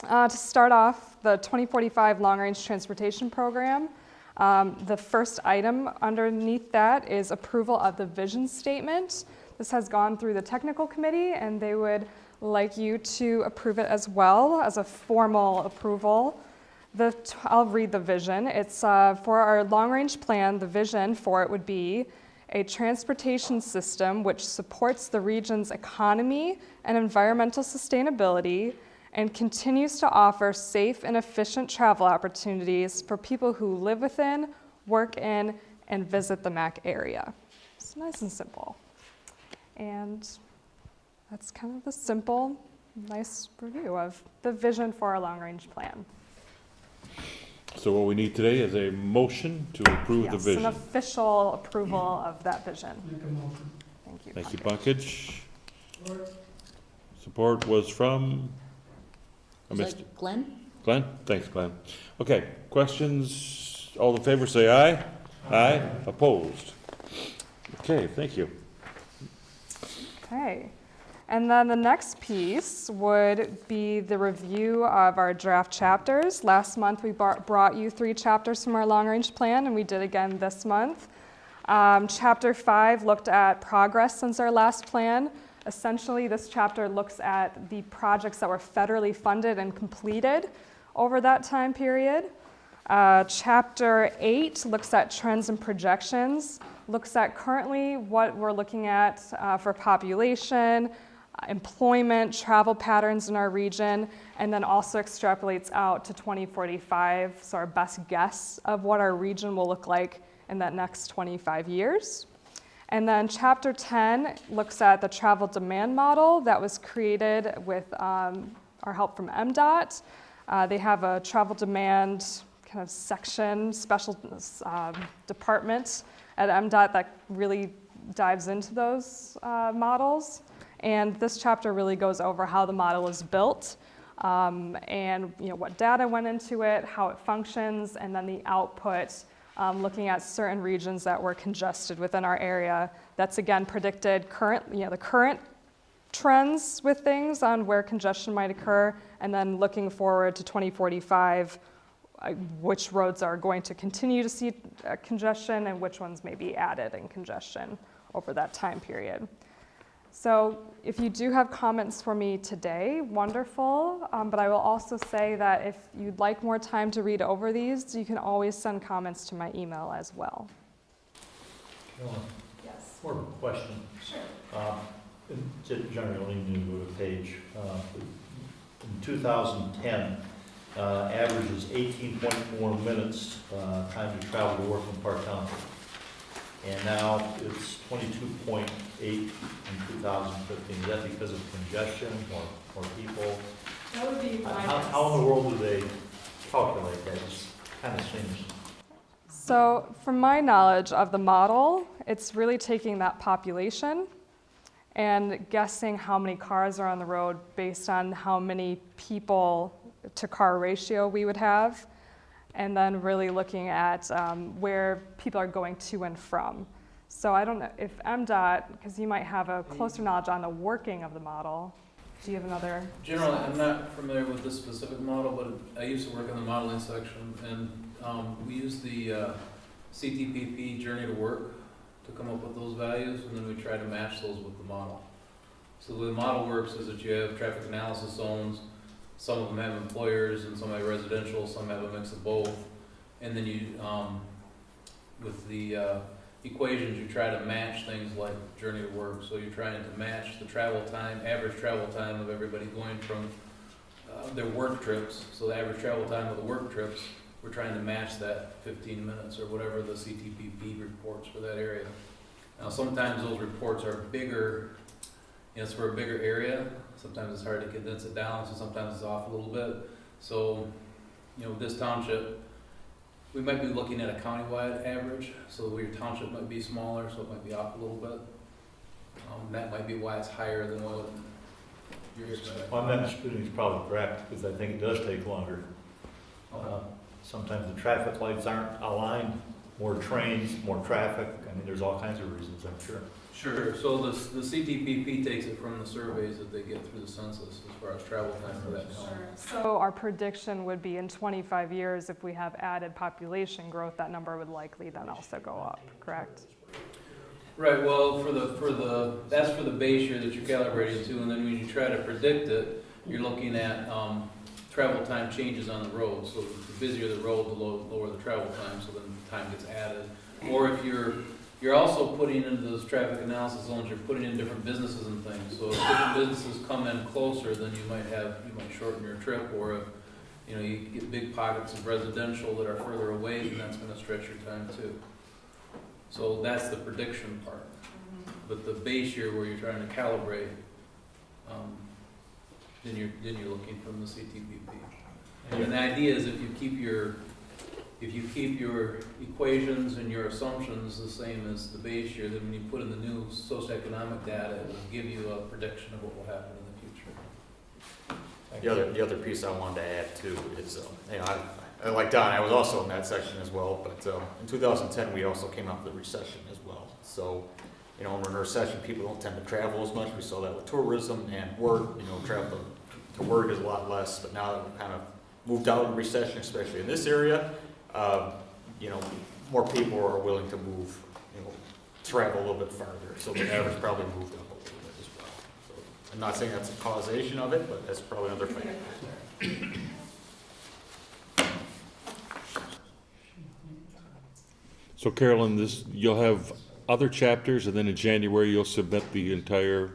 To start off, the 2045 Long Range Transportation Program. The first item underneath that is approval of the vision statement. This has gone through the technical committee, and they would like you to approve it as well as a formal approval. I'll read the vision. It's for our long-range plan. The vision for it would be a transportation system which supports the region's economy and environmental sustainability and continues to offer safe and efficient travel opportunities for people who live within, work in, and visit the MACC area. It's nice and simple. And that's kind of the simple, nice review of the vision for our long-range plan. So what we need today is a motion to approve the Yes, vision. an official approval of that vision. Make a motion. Thank you. Thank you, Bunkage. Support was from? I Was missed that it. Glenn? Glenn? Thanks, Glenn. Okay, questions? All in favor say aye. Aye. Opposed? Okay, thank you. Okay. And then the next piece would be the review of our draft chapters. Last month we brought you 3 chapters from our long-range plan, and we did again this month. Chapter 5 looked at progress since our last plan. Essentially, this chapter looks at the projects that were federally funded and completed over that time period. Chapter 8 looks at trends and projections, looks at currently what we're looking at for population, employment, travel patterns in our region, and then also extrapolates out to 2045, so our best guess of what our region will look like in that next 25 years. And then chapter 10 looks at the travel demand model that was created with our help from MDOT. They have a travel demand kind of section, special department at MDOT that really dives into those models. And this chapter really goes over how the model is built and what data went into it, how it functions, and then the output looking at certain regions that were congested within our area. That's again predicted the current trends with things on where congestion might occur, and then looking forward to 2045, which roads are going to continue to see congestion and which ones may be added in congestion over that time period. So if you do have comments for me today, wonderful, but I will also say that if you'd like more time to read over these, you can always send comments to my email as well. Carolyn, Yes. more of a question. Sure. Generally new to page. In 2010, average is 18.4 minutes time to travel to work in Park Township. And now it's 22.8 in 2015. Is that because of congestion or people? That would be How in the world do they calculate that? It just kind of seems. So from my knowledge of the model, it's really taking that population and guessing how many cars are on the road based on how many people to car ratio we would have, and then really looking at where people are going to and from. So I don't know if MDOT, because you might have a closer knowledge on the working of the model. Do you have another? Generally, I'm not familiar with this specific model, but I used to work in the modeling section, and we use the CTPP Journey to Work to come up with those values, and then we try to match those with the model. So the way the model works is that you have traffic analysis zones. Some of them have employers and some have residential, some have a mix of both. And then you, with the equations, you try to match things like journey to work. So you're trying to match the travel time, average travel time of everybody going from their work trips. So the average travel time of the work trips, we're trying to match that 15 minutes or whatever the CTPP reports for that area. Now sometimes those reports are bigger, it's for a bigger area. Sometimes it's hard to condense it down, so sometimes it's off a little bit. So, this township, we might be looking at a countywide average, so your township might be smaller, so it might be off a little bit. That might be why it's higher than what you're expecting. Well, I'm not disputing it's probably correct, because I think it does take longer. Sometimes the traffic lights aren't aligned, more trains, more traffic. I mean, there's all kinds of reasons, I'm sure. Sure. So the CTPP takes it from the surveys that they get through the census as far as travel time for that county. So our prediction would be in 25 years, if we have added population growth, that number would likely then also go up, correct? Right. Well, that's for the base year that you're calibrating to, and then when you try to predict it, you're looking at travel time changes on the road. So the busier the road, the lower the travel time, so then time gets added. Or if you're also putting into those traffic analysis zones, you're putting in different businesses and things. So if different businesses come in closer, then you might shorten your trip, or if you get big pockets of residential that are further away, then that's going to stretch your time too. So that's the prediction part. But the base year where you're trying to calibrate, then you're looking from the CTPP. And the idea is if you keep your equations and your assumptions the same as the base year, then when you put in the new socioeconomic data, it will give you a prediction of what will happen in the future. The other piece I wanted to add too is, I like Don, I was also in that section as well, but in 2010 we also came out of the recession as well. So, when we're in a recession, people don't tend to travel as much. We saw that with tourism and work. Travel to work is a lot less, but now that we've kind of moved out of recession, especially in this area, more people are willing to move, travel a little bit farther. So the average probably moved up a little bit as well. So I'm not saying that's a causation of it, but that's probably another factor. So Carolyn, you'll have other chapters, and then in January you'll submit the entire.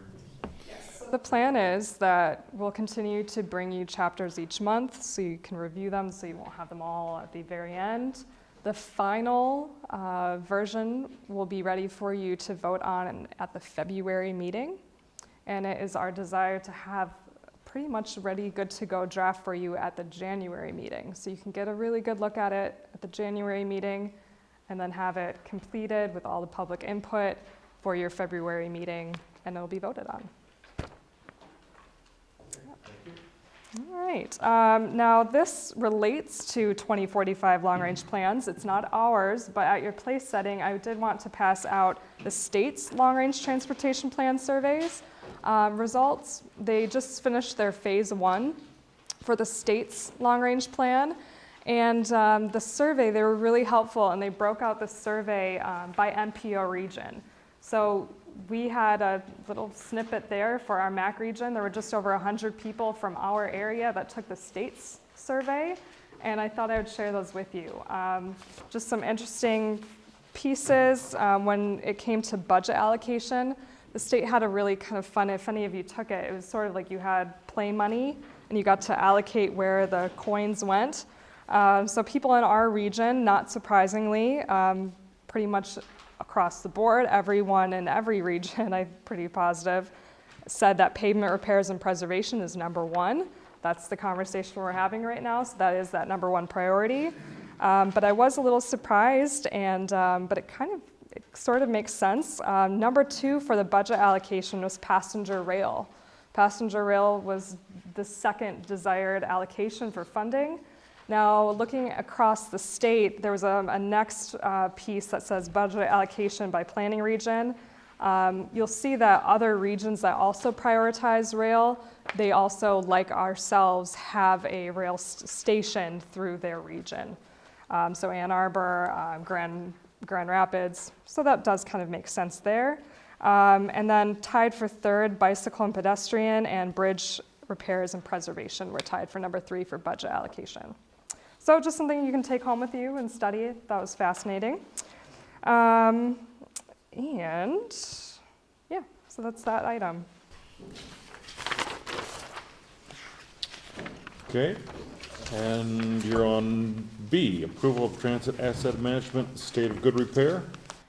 The plan is that we'll continue to bring you chapters each month so you can review them, so you won't have them all at the very end. The final version will be ready for you to vote on at the February meeting, and it is our desire to have pretty much ready, good to go draft for you at the January meeting. So you can get a really good look at it at the January meeting, and then have it completed with all the public input for your February meeting, and it'll be voted on. All right. right. Now, this relates to 2045 long-range plans. It's not ours, but at your place setting, I did want to pass out the state's long-range transportation plan surveys results. They just finished their phase 1 for the state's long-range plan. And the survey, they were really helpful, and they broke out the survey by MPO region. So we had a little snippet there for our MACC region. There were just over 100 people from our area that took the state's survey, and I thought I would share those with you. Just some interesting pieces when it came to budget allocation. The state had a really kind of fun, if any of you took it, it was sort of like you had play money, and you got to allocate where the coins went. So people in our region, not surprisingly, pretty much across the board, everyone in every region, I'm pretty positive, said that pavement repairs and preservation is number 1. That's the conversation we're having right now, so that is that number 1 priority. But I was a little surprised, but it sort of makes sense. Number 2 for the budget allocation was passenger rail. Passenger rail was the second desired allocation for funding. Now, looking across the state, there was a next piece that says budget allocation by planning region. You'll see that other regions that also prioritize rail, they also, like ourselves, have a rail station through their region. So Ann Arbor, Grand Rapids, so that does kind of make sense there. And then tied for third, bicycle and pedestrian and bridge repairs and preservation were tied for number 3 for budget allocation. So just something you can take home with you and study. That was fascinating. And yeah, so that's that item. Okay, and you're on B, approval of transit asset management, state of good repair.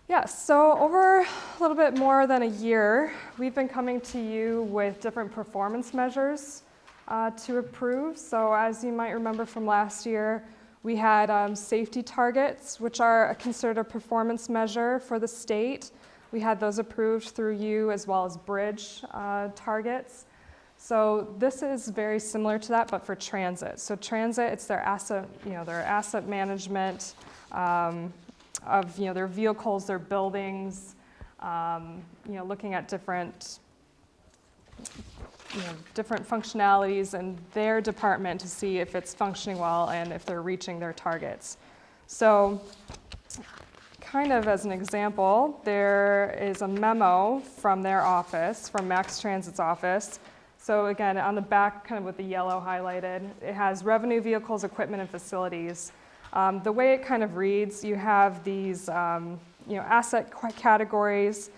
Yes, so over a little bit more than a year, we've been coming to you with different performance measures to approve. So as you might remember from last year, we had safety targets, which are considered a performance measure for the state. We had those approved through you, as well as bridge targets. So this is very similar to that, but for transit. So transit, it's their asset, their asset management of their vehicles, their buildings, looking at different different functionalities in their department to see if it's functioning well and if they're reaching their targets. So kind of as an example, there is a memo from their office, from Max Transit's office. So again, on the back, kind of with the yellow highlighted, it has revenue, vehicles, equipment, and facilities. The way it kind of reads, you have these asset categories,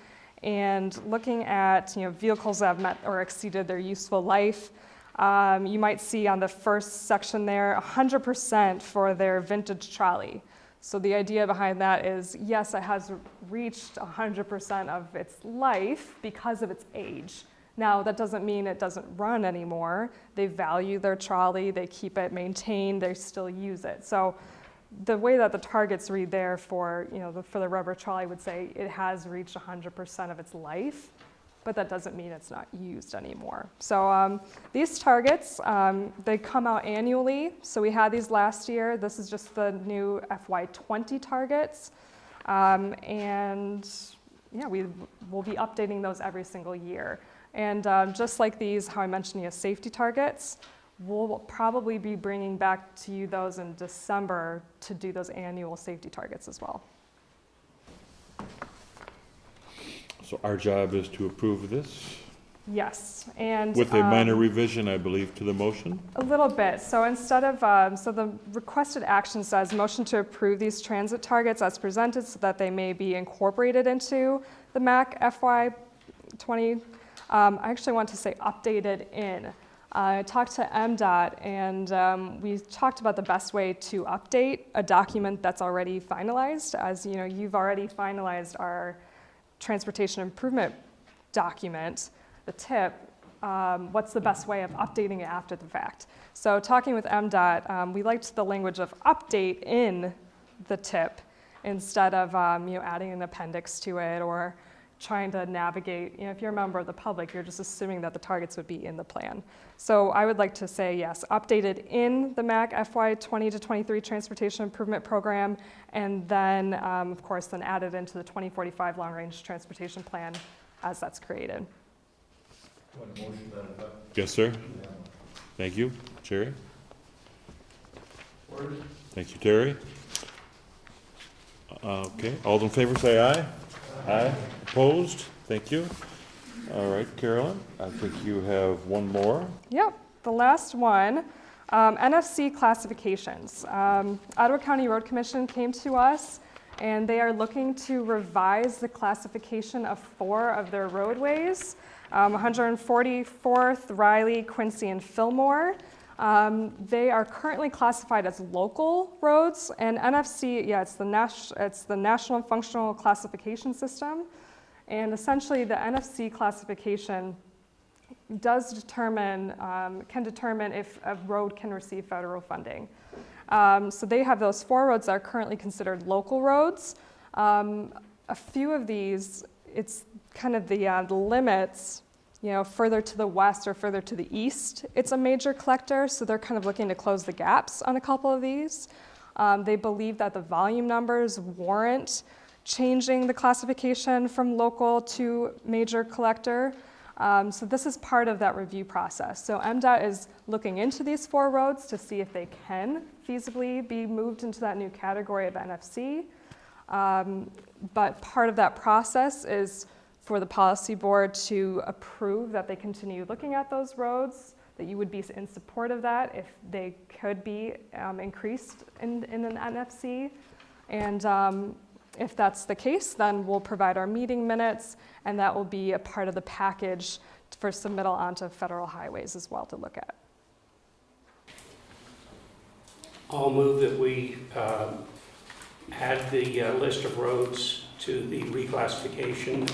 and looking at vehicles that have met or exceeded their useful life. You might see on the first section there 100% for their vintage trolley. So the idea behind that is, yes, it has reached 100% of its life because of its age. Now, that doesn't mean it doesn't run anymore. They value their trolley, they keep it maintained, they still use it. So the way that the targets read there for the rubber trolley would say it has reached 100% of its life, but that doesn't mean it's not used anymore. So these targets, they come out annually. So we had these last year. This is just the new FY20 targets. And yeah, we will be updating those every single year. And just like these, how I mentioned safety targets, we'll probably be bringing back to you those in December to do those annual safety targets as well. So our job is to approve this? Yes, and with a minor revision, I believe, to the motion? A little bit. So instead of, so the requested action says motion to approve these transit targets as presented so that they may be incorporated into the MACC FY20. I actually want to say updated in. I talked to MDOT, and we talked about the best way to update a document that's already finalized. As you know, you've already finalized our transportation improvement document, the TIP. What's the best way of updating it after the fact? So talking with MDOT, we liked the language of update in the TIP instead of adding an appendix to it or trying to navigate, if you're a member of the public, you're just assuming that the targets would be in the plan. So I would like to say, yes, updated in the MACC FY 20 to 23 Transportation Improvement Program, and then, of course, then added into the 2045 Long Range Transportation Plan as that's created. Yes, sir. Thank you. Jerry? Thank you, Terry. Okay, all in favor say aye. Aye. Opposed? Thank you. All right, Carolyn, I think you have one more. Yep, the last one, NFC classifications. Ottawa County Road Commission came to us and they are looking to revise the classification of 4 of their roadways, 144th, Riley, Quincy, and Fillmore. They are currently classified as local roads, and NFC, yeah, it's the National Functional Classification System. And essentially, the NFC classification does determine, can determine if a road can receive federal funding. So they have those 4 roads that are currently considered local roads. A few of these, it's kind of the limits, further to the west or further to the east, it's a major collector, so they're kind of looking to close the gaps on a couple of these. They believe that the volume numbers warrant changing the classification from local to major collector. So this is part of that review process. So MDOT is looking into these 4 roads to see if they can feasibly be moved into that new category of NFC. But part of that process is for the policy board to approve that they continue looking at those roads, that you would be in support of that if they could be increased in an NFC. And if that's the case, then we'll provide our meeting minutes, and that will be a part of the package for submittal onto federal highways as well to look at. I'll move that we add the list of roads to the reclassification.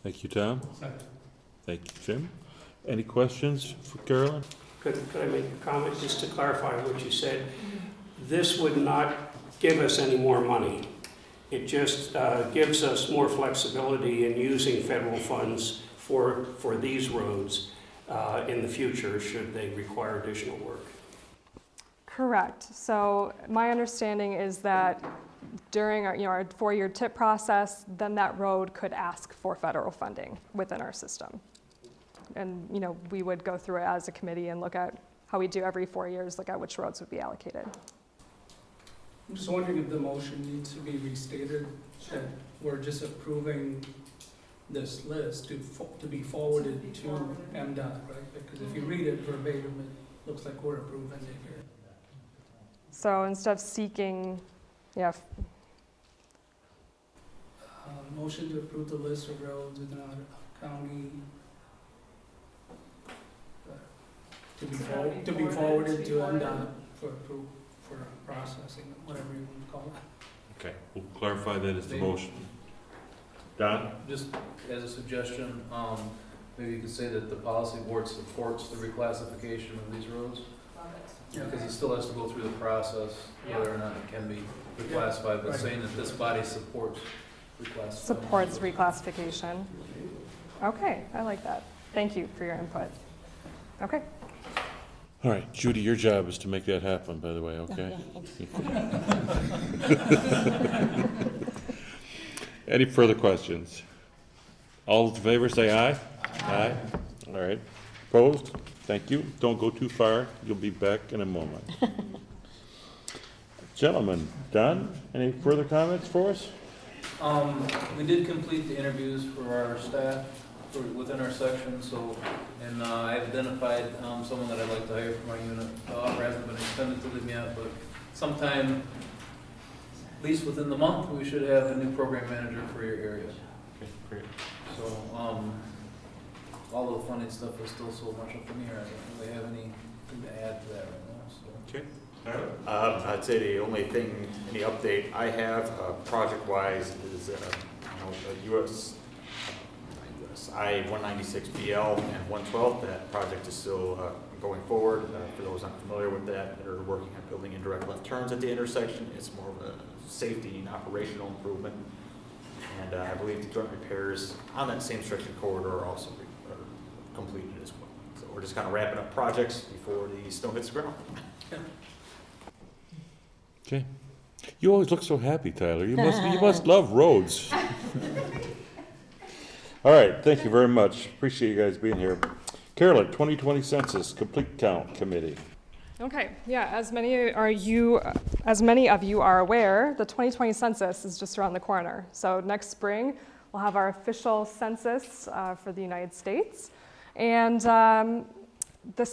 Thank you, Tom. Thank you, Jim. Any questions for Carolyn? Could I make a comment just to clarify what you said? This would not give us any more money. It just gives us more flexibility in using federal funds for these roads in the future should they require additional work. Correct. So my understanding is that during our 4-year TIP process, then that road could ask for federal funding within our system. And we would go through it as a committee and look at how we do every 4 years, look at which roads would be allocated. I'm just wondering if the motion needs to be restated, that we're just approving this list to be forwarded to MDOT, right? Because if you read it verbatim, it looks like we're approving it here. So instead of seeking, motion to approve the list of roads within our county to be forwarded to MDOT for approval, for processing, whatever you want to call it. Okay, we'll clarify that as the motion. Don? Just as a suggestion, maybe you could say that the policy board supports the reclassification of these roads. Because it still has to go through the process, whether or not it can be reclassified, but saying that this body supports reclassification. supports reclassification. Okay, I like that. Thank you for your input. Okay. All right, Judy, your job is to make that happen, by the way, okay? Any further questions? All in favor, say aye. Aye. All right. Opposed? Thank you. Don't go too far. You'll be back in a moment. Gentlemen, Don, any further comments for us? We did complete the interviews for our staff within our section, and I've identified someone that I'd like to hire for my unit. The offer hasn't been extended to them yet, but sometime, at least within the month, we should have a new program manager for your area. Okay, great. So, all the funding stuff is still so much up in the air. I don't really have anything to add to that right now, so. Okay. I'd say the only thing, any update I have, project-wise, is I-196BL and 112. That project is still going forward. For those unfamiliar with that, they're working on building indirect left turns at the intersection. It's more of a safety and operational improvement. And I believe the joint repairs on that same stretch of corridor are also are completed as well. So we're just kind of wrapping up projects before the snow hits the ground. Okay. You always look so happy, Tyler. You must love roads. All right, thank you very much. Appreciate you guys being here. Carolyn, 2020 Census Complete Count Committee. Okay, yeah, as many of you are aware, the 2020 census is just around the corner. So next spring, we'll have our official census for the United States. And the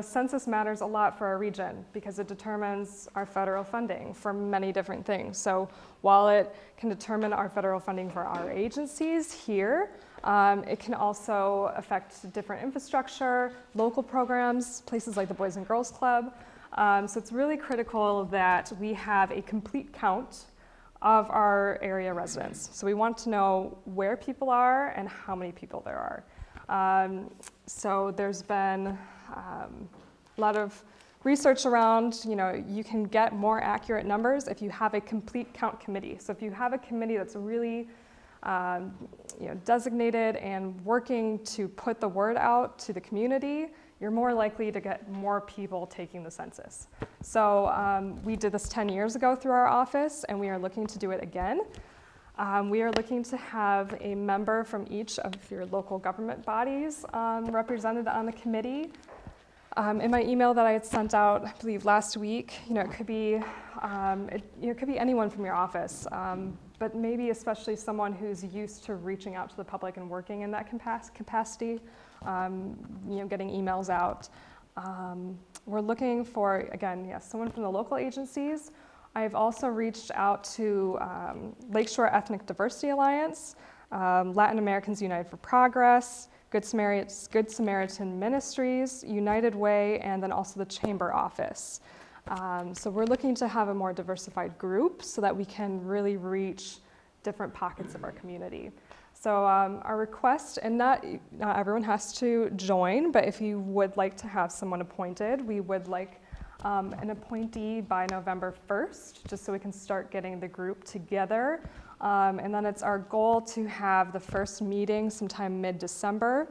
census matters a lot for our region because it determines our federal funding for many different things. So while it can determine our federal funding for our agencies here, it can also affect different infrastructure, local programs, places like the Boys and Girls Club. So it's really critical that we have a complete count of our area residents. So we want to know where people are and how many people there are. So there's been a lot of research around, you can get more accurate numbers if you have a complete count committee. So if you have a committee that's really designated and working to put the word out to the community, you're more likely to get more people taking the census. So we did this 10 years ago through our office, and we are looking to do it again. We are looking to have a member from each of your local government bodies represented on the committee. In my email that I had sent out, I believe last week, it could be anyone from your office, but maybe especially someone who's used to reaching out to the public and working in that capacity, getting emails out. We're looking for, again, yes, someone from the local agencies. I've also reached out to Lakeshore Ethnic Diversity Alliance, Latin Americans United for Progress, Good Samaritan Ministries, United Way, and then also the Chamber Office. So we're looking to have a more diversified group so that we can really reach different pockets of our community. So our request, and not everyone has to join, but if you would like to have someone appointed, we would like an appointee by November 1st, just so we can start getting the group together. And then it's our goal to have the first meeting sometime mid-December.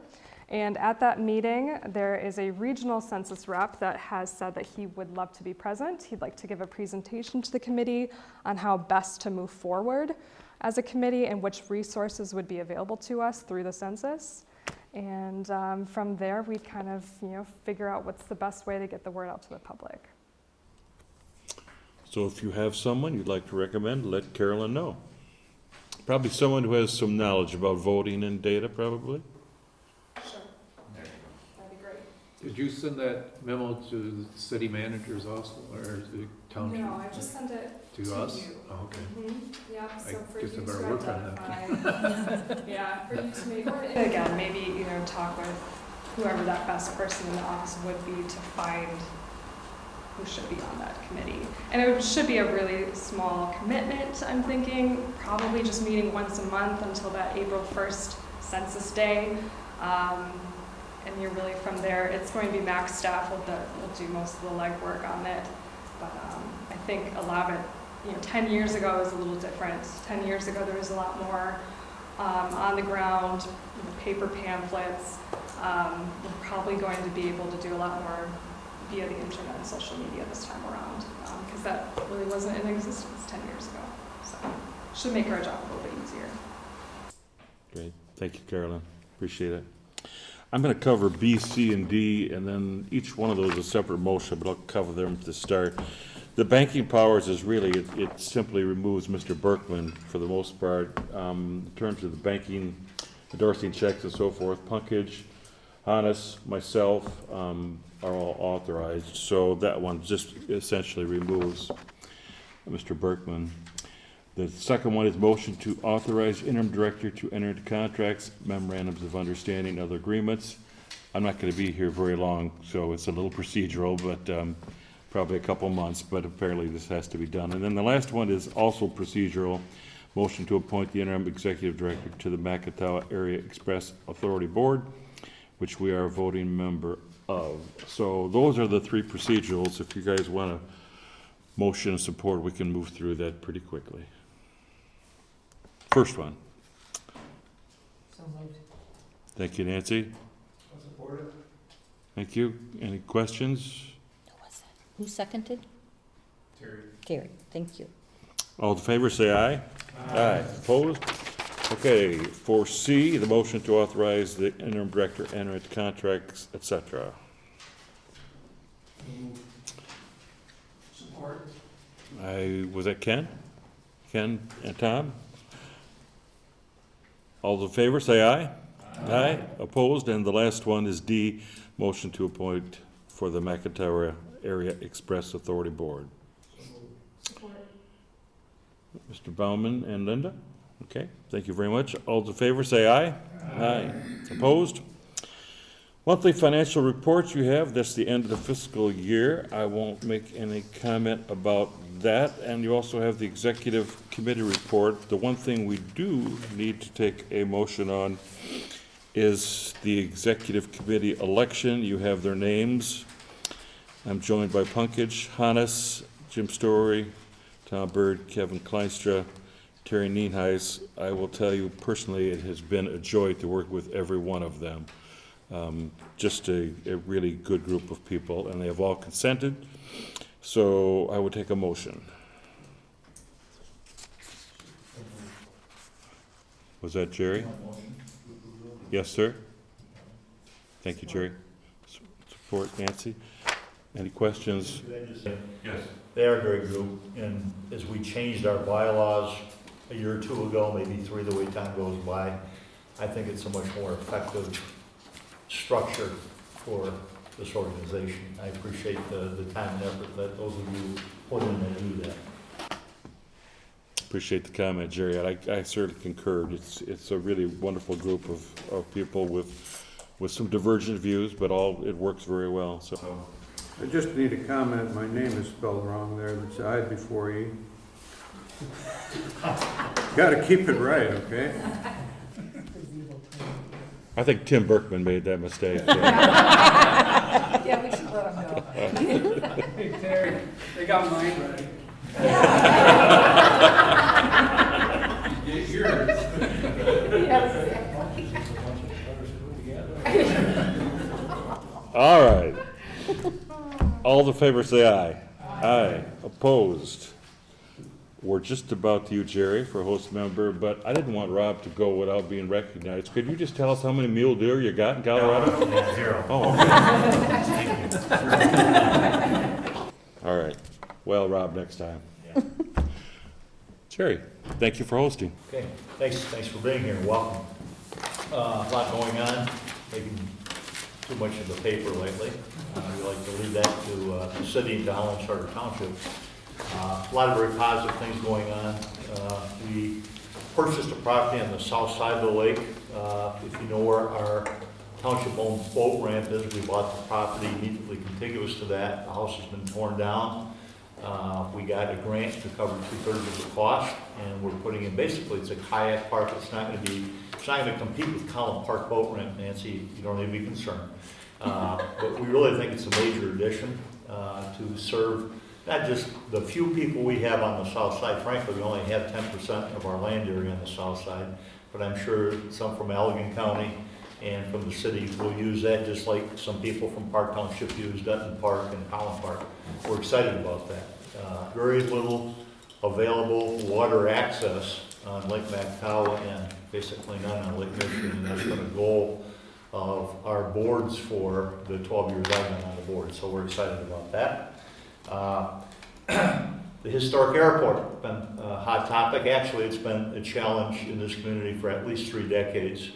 And at that meeting, there is a regional census rep that has said that he would love to be present. He'd like to give a presentation to the committee on how best to move forward as a committee and which resources would be available to us through the census. And from there, we kind of, figure out what's the best way to get the word out to the public. So if you have someone you'd like to recommend, let Carolyn know. Probably someone who has some knowledge about voting and data, probably. Sure. That'd be great. Did you send that memo to the city managers also, or the township? No, I just sent it To us? you. Oh, okay. Mm-hmm. Yep, so for guess I you better to work on that. identify. Yeah, for you to make, again, maybe, talk with whoever that best person in the office would be to find who should be on that committee. And it should be a really small commitment, I'm thinking, probably just meeting once a month until that April 1st census day. And you're really from there, it's going to be MACC staff will do most of the legwork on it. But I think a lot of it, 10 years ago was a little different. 10 years ago there was a lot more on the ground, paper pamphlets. We're probably going to be able to do a lot more via the internet and social media this time around, because that really wasn't in existence 10 years ago. So should make our job a little bit easier. Great. Thank you, Carolyn. Appreciate it. I'm going to cover B, C, and D, and then each one of those is a separate motion, but I'll cover them to start. The banking powers is really, it simply removes Mr. Berkman for the most part in terms of the banking, endorsing checks and so forth. Punkage, Hannes, myself are all authorized, so that one just essentially removes Mr. Berkman. The second one is motion to authorize interim director to enter into contracts, memorandums of understanding, other agreements. I'm not going to be here very long, so it's a little procedural, but probably a couple months, but apparently this has to be done. And then the last one is also procedural, motion to appoint the interim executive director to the Macatawa Area Express Authority Board, which we are a voting member of. So those are the three procedurals. If you guys want to motion and support, we can move through that pretty quickly. first one. So moved. Thank you, Nancy. I'll support it. Thank you. Any questions? Who seconded? Terry. Terry, thank you. All in favor, say aye. Aye. Opposed? Okay, for C, the motion to authorize the interim director enter into contracts, et cetera. Support. Was that Ken? Ken and Tom? All in favor, say aye. Aye. Opposed? And the last one is D, motion to appoint for the McIntyre Area Express Authority Board. Support. Mr. Baumann and Linda? Okay, thank you very much. All in favor, say aye. Aye. Opposed? Monthly financial reports you have, that's the end of the fiscal year. I won't make any comment about that. And you also have the executive committee report. The one thing we do need to take a motion on is the executive committee election. You have their names. I'm joined by Punkage, Hannes, Jim Story, Tom Bird, Kevin Kleinstra, Terry Nienhuis. I will tell you personally, it has been a joy to work with every one of them. Just a really good group of people, and they have all consented. So I would take a motion. Was that Jerry? Yes, sir. Thank you, Jerry. Support, Nancy. Any questions? Yes. They are a great group, and as we changed our bylaws a year or two ago, maybe three, the way time goes by, I think it's a much more effective structure for this organization. I appreciate the time and effort that those of you put in to do that. Appreciate the comment, Jerry. I certainly concur. It's a really wonderful group of people with some divergent views, but it works very well. So I just need a comment, my name is spelled wrong there, it's I before E. Gotta keep it right, okay? I think Tim Berkman made that mistake. Yeah, we should let him know. Hey, Terry, they got mine right. Get yours. All right. All in favor say aye. Aye. Opposed? We're just about to you, Jerry, for host member, but I didn't want Rob to go without being recognized. Could you just tell us how many mule deer you got in Colorado? Zero. Oh, okay. All right. Well, Rob, next time. Yeah. Jerry, thank you for hosting. Okay, thanks for being here, welcome. A lot going on, maybe too much in the paper lately. We like to leave that to the city and to Holland Charter Township. A lot of very positive things going on. We purchased a property on the south side of the lake. If you know where our township-owned boat ramp is, we bought the property immediately contiguous to that. The house has been torn down. We got a grant to cover 2/3 of the cost, and we're putting in, basically, it's a kayak park. It's not going to compete with Collin Park Boat Ramp, Nancy. You don't need to be concerned. But we really think it's a major addition to serve not just the few people we have on the south side. Frankly, we only have 10% of our land area on the south side, but I'm sure some from Allegan County and from the city will use that, just like some people from Park Township use Dutton Park and Collin Park. We're excited about that. Very little available water access on Lake McCow and basically none on Lake Michigan, and that's been a goal of our boards for the 12 years I've been on the board, so we're excited about that. The historic airport, been a hot topic. Actually, it's been a challenge in this community for at least 3 decades.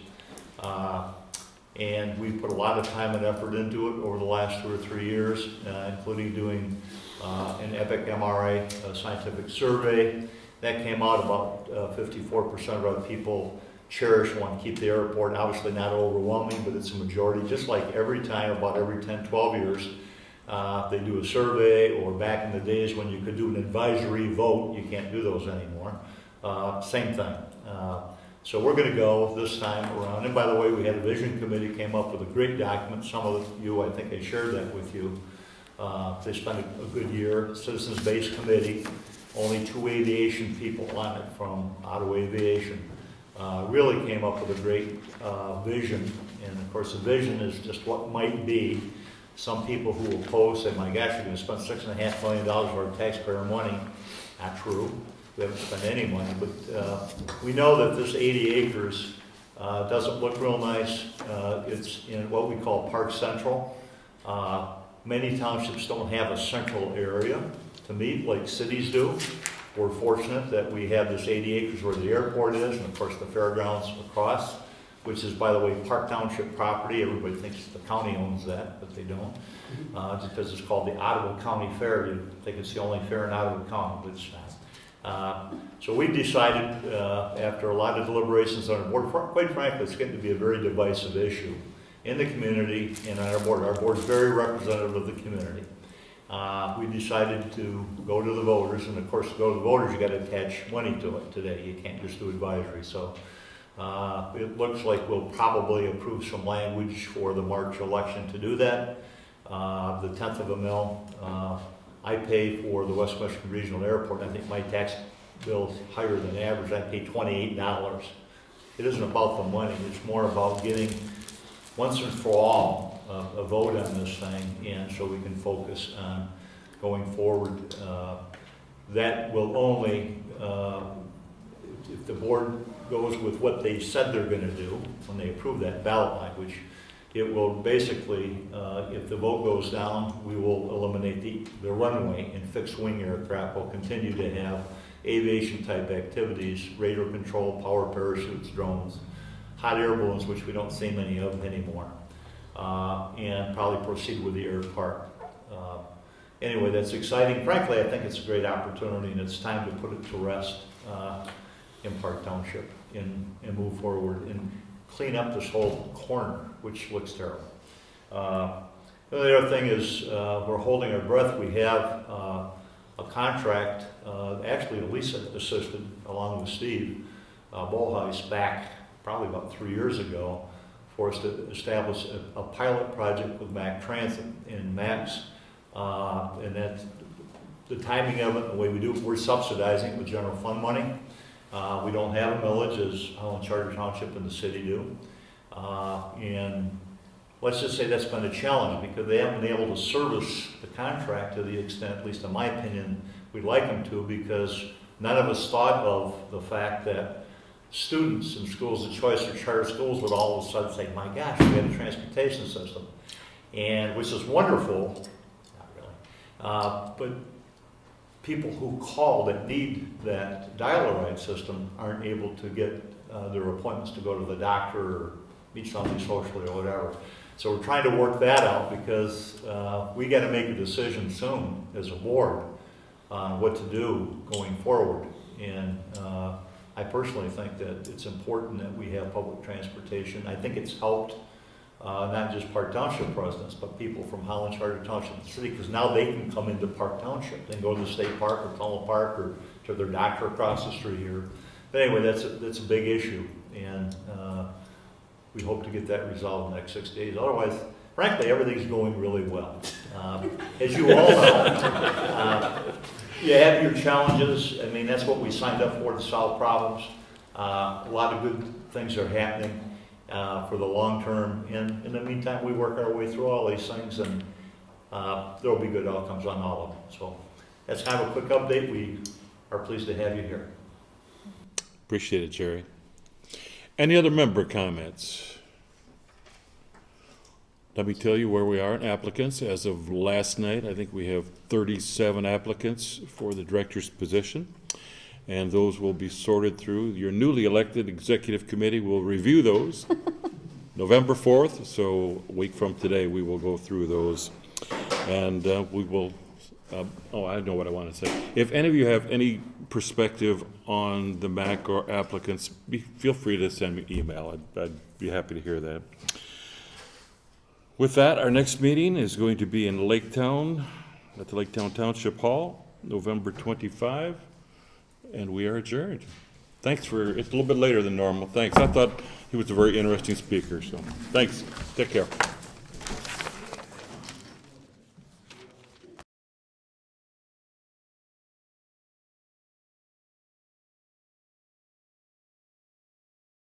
And we put a lot of time and effort into it over the last 2 or 3 years, including doing an EPIC MRA scientific survey. That came out about 54% of our people cherish, want to keep the airport. Obviously not overwhelming, but it's a majority. Just like every time, about every 10, 12 years, they do a survey, or back in the days when you could do an advisory vote, you can't do those anymore. Same thing. So we're going to go this time around. And by the way, we had a vision committee came up with a great document. Some of you, I think I shared that with you. They spent a good year. Citizens-based committee, only 2 aviation people on it from Ottawa Aviation. really came up with a great vision. And of course, the vision is just what might be. Some people who oppose say, my gosh, you're going to spend $6.5 million worth of taxpayer money. Not true. We haven't spent any money, but we know that this 80 acres doesn't look real nice. It's in what we call Park Central. Many townships don't have a central area to meet like cities do. We're fortunate that we have this 80 acres where the airport is, and of course the fairgrounds across, which is, by the way, Park Township property. Everybody thinks the county owns that, but they don't. Just because it's called the Ottawa County Fair, you think it's the only fair in Ottawa County, but it's not. So we decided, after a lot of deliberations on our board, quite frankly, it's getting to be a very divisive issue in the community and on our board. Our board is very representative of the community. We decided to go to the voters, and of course, to go to the voters, you got to attach money to it today. You can't just do advisory. So it looks like we'll probably approve some language for the March election to do that. The 1/10 of a mil I pay for the West Michigan Regional Airport. I think my tax bill is higher than average. I pay $28. It isn't about the money. It's more about getting once and for all a vote on this thing, and so we can focus on going forward. That will only, if the board goes with what they said they're going to do when they approve that ballot language, it will basically, if the vote goes down, we will eliminate the runway, and fixed wing aircraft will continue to have aviation type activities, radar control, power parachutes, drones, hot air balloons, which we don't see many of anymore, and probably proceed with the air park. Anyway, that's exciting. Frankly, I think it's a great opportunity, and it's time to put it to rest in Park Township and move forward and clean up this whole corner, which looks terrible. The other thing is we're holding our breath. We have a contract, actually a lease assistant, along with Steve Bolhuis, back probably about 3 years ago, for us to establish a pilot project with MACC Transit and MACC, and that's the timing of it, the way we do it. We're subsidizing it with general fund money. We don't have a millage as Holland Charter Township and the city do. And let's just say that's been a challenge because they haven't been able to service the contract to the extent, at least in my opinion, we'd like them to, because none of us thought of the fact that students in schools of choice or charter schools would all of a sudden say, my gosh, we have a transportation system, and which is wonderful, not really, but people who call that need that dial-a-ride system aren't able to get their appointments to go to the doctor or meet somebody socially or whatever. So we're trying to work that out because we got to make a decision soon as a board on what to do going forward. And I personally think that it's important that we have public transportation. I think it's helped not just Park Township residents, but people from Holland Charter Township, the city, because now they can come into Park Township. They can go to the state park or Tullamore Park or to their doctor across the street here. But anyway, that's a big issue, and we hope to get that resolved in the next 6 days. Otherwise, frankly, everything's going really well. As you all know, you have your challenges. I mean, that's what we signed up for, to solve problems. A lot of good things are happening for the long term. And in the meantime, we work our way through all these things, and there will be good outcomes on all of them. So that's kind of a quick update. We are pleased to have you here. Appreciate it, Jerry. Any other member comments? Let me tell you where we are in applicants. As of last night, I think we have 37 applicants for the director's position, and those will be sorted through. Your newly elected executive committee will review those November 4th, so a week from today we will go through those, and we will, I know what I want to say. If any of you have any perspective on the MACC or applicants, feel free to send me an email. I'd be happy to hear that. With that, our next meeting is going to be in Laketown, at the Laketown Township Hall, November 25, and we are adjourned. Thanks for, it's a little bit later than normal. Thanks. I thought he was a very interesting speaker, so thanks. Take care.